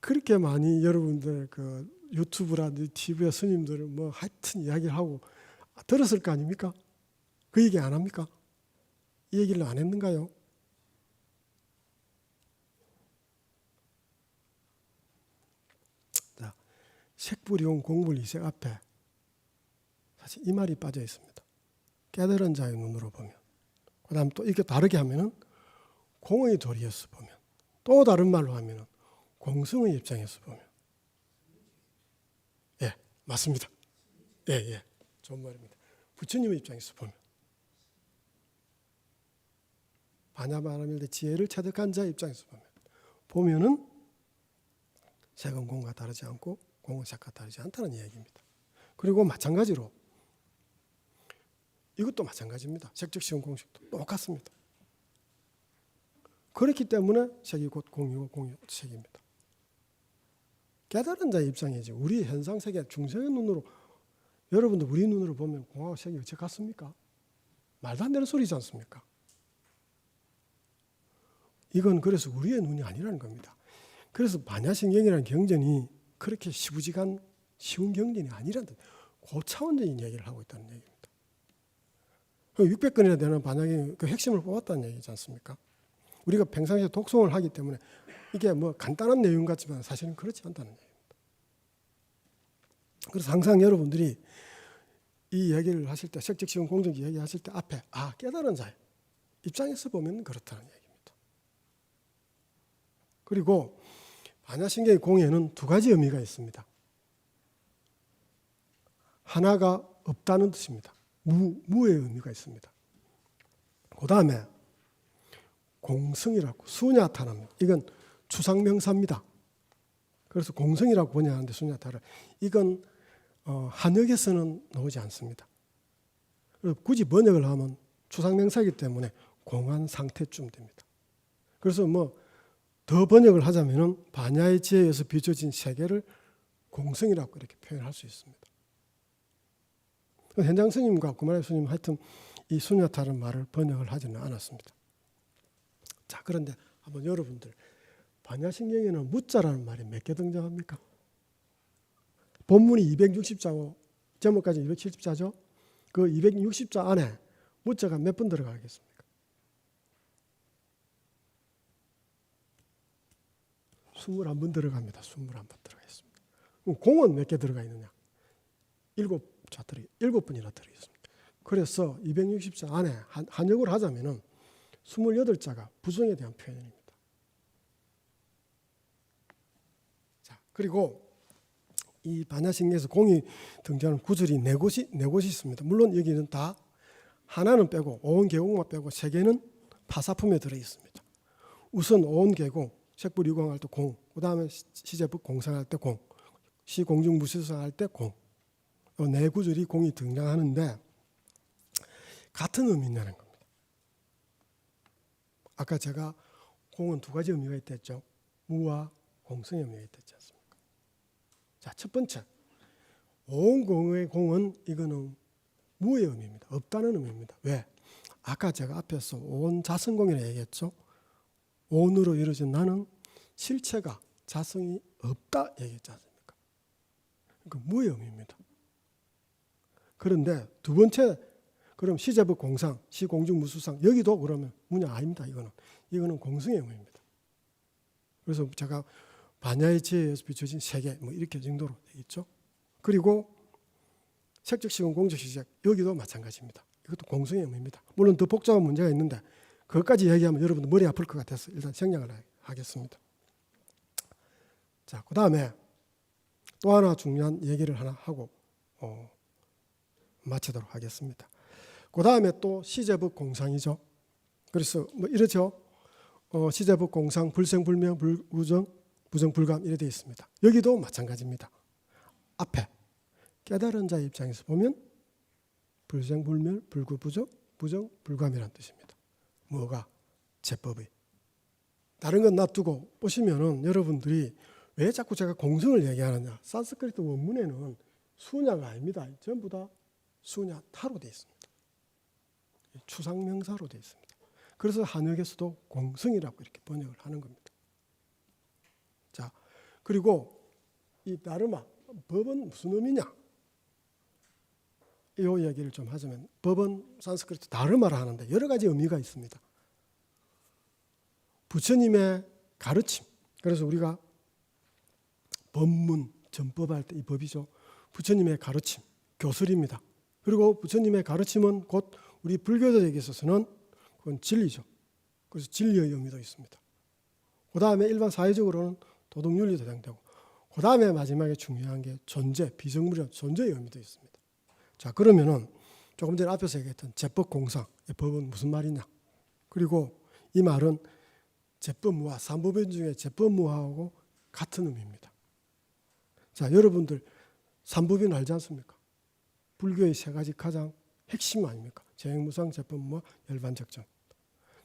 그렇게 많이 여러분들 그 유튜브라든지 TV에 스님들 뭐 하여튼 이야기를 하고 들었을 거 아닙니까? 그 얘기 안 합니까? 이 얘기를 안 했는가요? 자, 색불이용 공불이색 앞에 사실 이 말이 빠져 있습니다. 깨달은 자의 눈으로 보면. 그 다음 또 이렇게 다르게 하면은 공의 도리에서 보면. 또 다른 말로 하면은 공성의 입장에서 보면. 예, 맞습니다. 예, 좋은 말입니다. 부처님의 입장에서 보면. 반야바라밀대 지혜를 체득한 자의 입장에서 보면은 색은 공과 다르지 않고 공은 색과 다르지 않다는 이야기입니다. 그리고 마찬가지로 이것도 마찬가지입니다. 색즉시공 공식도 똑같습니다. 그렇기 때문에 색이 곧 공이고 공이 곧 색입니다. 깨달은 자의 입장이지 우리 현상세계 중생의 눈으로 여러분들 우리 눈으로 보면 공하고 색이 어째 같습니까? 말도 안 되는 소리지 않습니까? 이건 그래서 우리의 눈이 아니라는 겁니다. 그래서 반야신경이라는 경전이 그렇게 시부지간 쉬운 경전이 아니라는 고차원적인 얘기를 하고 있다는 얘기입니다. 600건이나 되는 반야경 그 핵심을 뽑았다는 얘기지 않습니까? 우리가 평상시에 독송을 하기 때문에 이게 뭐 간단한 내용 같지만 사실은 그렇지 않다는 얘기입니다. 그래서 항상 여러분들이 이 얘기를 하실 때 색즉시공 공적 이야기 하실 때 앞에 깨달은 자의 입장에서 보면 그렇다는 얘기입니다. 그리고 반야신경의 공에는 두 가지 의미가 있습니다. 하나가 없다는 뜻입니다. 무의 의미가 있습니다. 그 다음에 공성이라고 수냐타랍니다. 이건 추상명사입니다. 그래서 공성이라고 번역하는데 수냐타를 이건 한역에서는 나오지 않습니다. 굳이 번역을 하면 추상명사이기 때문에 공한 상태쯤 됩니다. 그래서 뭐 더 번역을 하자면은 반야의 지혜에서 빚어진 세계를 공성이라고 이렇게 표현할 수 있습니다. 현장 스님과 구마레 스님 하여튼 이 수냐타는 말을 번역을 하지는 않았습니다. 자, 그런데 한번 여러분들 반야신경에는 무자라는 말이 몇 개 등장합니까? 본문이 260자고 제목까지 270자죠. 그 260자 안에 무자가 몇 번 들어가겠습니까? 21번 들어갑니다. 21번 들어가 있습니다. 그럼 공은 몇 개 들어가 있느냐? 7번이나 들어있습니다. 그래서 260자 안에 한역을 하자면은 28자가 부정에 대한 표현입니다. 자, 그리고 이 반야신경에서 공이 등장하는 구절이 네 곳이 있습니다. 물론 여기는 다 하나는 빼고 오온계공만 빼고 세 개는 파사품에 들어 있습니다. 우선 오온계공, 색불이공할 때 공, 그 다음에 시제법 공상할 때 공, 시공중무실상할 때 공, 이 네 구절이 공이 등장하는데 같은 의미냐는 겁니다. 아까 제가 공은 두 가지 의미가 있다 했죠. 무와 공성의 의미가 있다 했지 않습니까? 자, 첫 번째, 오온공의 공은 이거는 무의 의미입니다. 없다는 의미입니다. 왜? 아까 제가 앞에서 오온자성공이라고 얘기했죠. 오온으로 이루어진 나는 실체가 자성이 없다 얘기했지 않습니까? 그러니까 무의 의미입니다. 그런데 두 번째, 그럼 시제법 공상, 시공중무수상 여기도 그러면 무냐? 아닙니다. 이거는 공성의 의미입니다. 그래서 제가 반야의 지혜에서 비춰진 세계 뭐 이렇게 정도로 있죠. 그리고 색적시공 공적시작 여기도 마찬가지입니다. 이것도 공성의 의미입니다. 물론 더 복잡한 문제가 있는데 그것까지 얘기하면 여러분들 머리 아플 것 같아서 일단 생략을 하겠습니다. 자, 그 다음에 또 하나 중요한 얘기를 하나 하고 마치도록 하겠습니다. 그 다음에 또 시제법 공상이죠. 그래서 뭐 이렇죠. 시제법 공상 불생불명 불구정 부정불감 이래 되어 있습니다. 여기도 마찬가지입니다. 앞에 깨달은 자의 입장에서 보면 불생불멸 불구부정 부정불감이라는 뜻입니다. 뭐가? 제법의. 다른 건 놔두고 보시면은 여러분들이 왜 자꾸 제가 공성을 얘기하느냐? 산스크리트 원문에는 수냐가 아닙니다. 전부 다 수냐타로 되어 있습니다. 추상명사로 되어 있습니다. 그래서 한역에서도 공성이라고 이렇게 번역을 하는 겁니다. 자, 그리고 이 다르마, 법은 무슨 의미냐? 이 이야기를 좀 하자면 법은 산스크리트 다르마라 하는데 여러 가지 의미가 있습니다. 부처님의 가르침. 그래서 우리가 법문, 전법할 때 이 법이죠. 부처님의 가르침, 교설입니다. 그리고 부처님의 가르침은 곧 우리 불교도에게 있어서는 그건 진리죠. 그래서 진리의 의미도 있습니다. 그 다음에 일반 사회적으로는 도덕윤리도 해당되고 그 다음에 마지막에 중요한 게 존재, 비정무력, 존재의 의미도 있습니다. 자, 그러면은 조금 전에 앞에서 얘기했던 제법공상, 이 법은 무슨 말이냐? 그리고 이 말은 제법무화, 삼법인 중에 제법무화하고 같은 의미입니다. 자, 여러분들 삼법인 알지 않습니까? 불교의 세 가지 가장 핵심 아닙니까? 재행무상, 제법무화, 열반적정.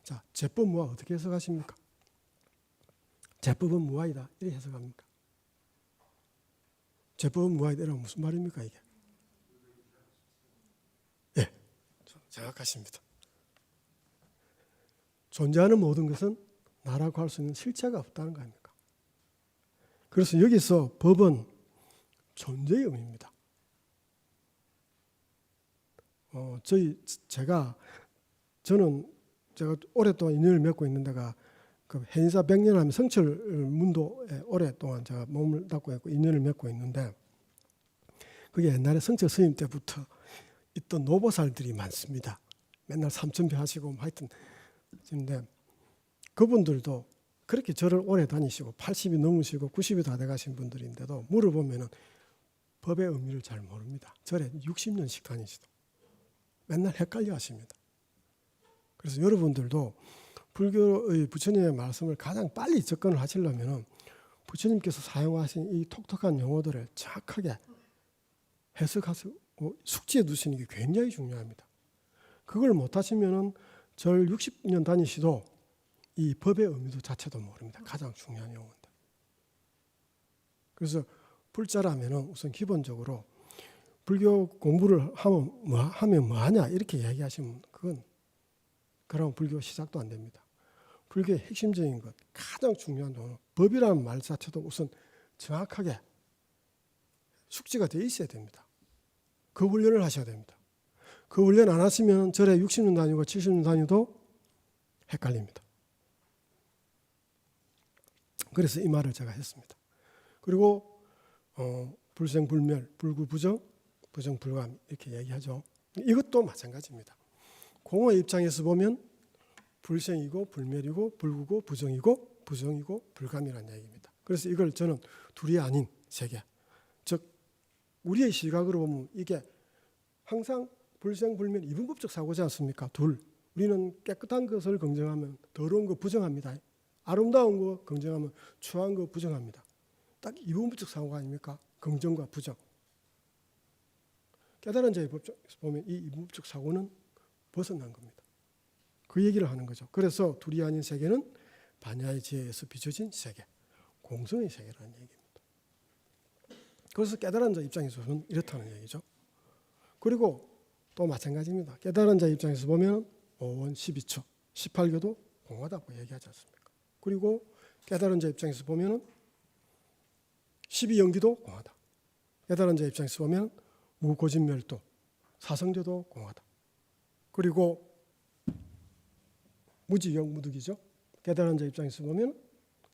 자, 제법무화 어떻게 해석하십니까? 제법은 무아이다 이렇게 해석합니까? 제법은 무아이다 이러면 무슨 말입니까 이게? 예, 정확하십니다. 존재하는 모든 것은 나라고 할 수 있는 실체가 없다는 거 아닙니까? 그래서 여기서 법은 존재의 의미입니다. 저는 오랫동안 인연을 맺고 있는 데가 그 해인사 100년 하면 성철문도에 오랫동안 제가 몸을 닦고 있고 인연을 맺고 있는데 그게 옛날에 성철 스님 때부터 있던 노보살들이 많습니다. 맨날 삼천배 하시고 하여튼 근데 그분들도 그렇게 절을 오래 다니시고 80이 넘으시고 90이 다 돼가신 분들인데도 물어보면은 법의 의미를 잘 모릅니다. 절에 60년씩 다니시도 맨날 헷갈려 하십니다. 그래서 여러분들도 불교의 부처님의 말씀을 가장 빨리 접근을 하시려면 부처님께서 사용하신 이 톡톡한 용어들을 정확하게 해석하시고 숙지해 두시는 게 굉장히 중요합니다. 그걸 못하시면은 절 60년 다니시도 이 법의 의미도 자체도 모릅니다. 가장 중요한 용어인데. 그래서 불자라면은 우선 기본적으로 불교 공부를 하면 뭐 하냐 이렇게 이야기하시면 그럼 불교 시작도 안 됩니다. 불교의 핵심적인 것, 가장 중요한 건 법이라는 말 자체도 우선 정확하게 숙지가 되어 있어야 됩니다. 그 훈련을 하셔야 됩니다. 그 훈련 안 하시면 절에 60년 다니고 70년 다니도 헷갈립니다. 그래서 이 말을 제가 했습니다. 그리고 불생불멸, 불구부정, 부정불감 이렇게 얘기하죠. 이것도 마찬가지입니다. 공허의 입장에서 보면 불생이고 불멸이고 불구고 부정이고 부정이고 불감이라는 얘기입니다. 그래서 이걸 저는 둘이 아닌 세계, 즉 우리의 시각으로 보면 이게 항상 불생불멸 이분법적 사고지 않습니까? 둘, 우리는 깨끗한 것을 긍정하면 더러운 거 부정합니다. 아름다운 거 긍정하면 추한 거 부정합니다. 딱 이분법적 사고가 아닙니까? 긍정과 부정. 깨달은 자의 법정에서 보면 이 이분법적 사고는 벗어난 겁니다. 그 얘기를 하는 거죠. 그래서 둘이 아닌 세계는 반야의 지혜에서 비춰진 세계, 공성의 세계라는 얘기입니다. 그래서 깨달은 자 입장에서는 이렇다는 얘기죠. 그리고 또 마찬가지입니다. 깨달은 자 입장에서 보면 5원 12초, 18교도 공하다고 얘기하지 않습니까? 그리고 깨달은 자 입장에서 보면 12연기도 공하다. 깨달은 자 입장에서 보면 무고진멸도, 사성제도 공하다. 그리고 무지영무득이죠. 깨달은 자 입장에서 보면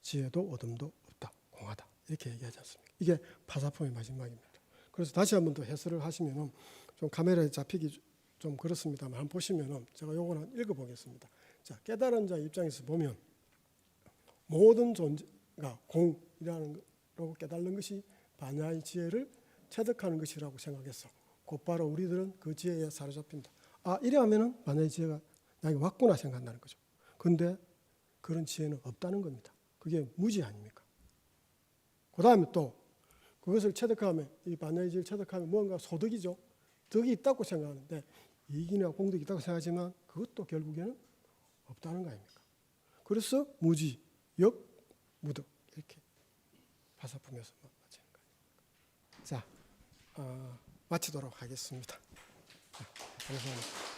지혜도 어둠도 없다, 공하다. 이렇게 얘기하지 않습니까? 이게 파사포의 마지막입니다. 그래서 다시 한번 더 해설을 하시면 좀 카메라에 잡히기 좀 그렇습니다만 한번 보시면 제가 요거는 읽어보겠습니다. 자, 깨달은 자 입장에서 보면 모든 존재가 공이라는 거로 깨달는 것이 반야의 지혜를 체득하는 것이라고 생각했어. 곧바로 우리들은 그 지혜에 사로잡힌다. 이래 하면은 반야의 지혜가 나에게 왔구나 생각한다는 거죠. 근데 그런 지혜는 없다는 겁니다. 그게 무지 아닙니까? 그 다음에 또 그것을 체득하면, 이 반야의 지혜를 체득하면 뭔가 소득이죠. 덕이 있다고 생각하는데 이익이나 공덕이 있다고 생각하지만 그것도 결국에는 없다는 거 아닙니까? 그래서 무지, 역, 무덕 이렇게 파사품에서 마치는 거예요. 자, 마치도록 하겠습니다. 감사합니다.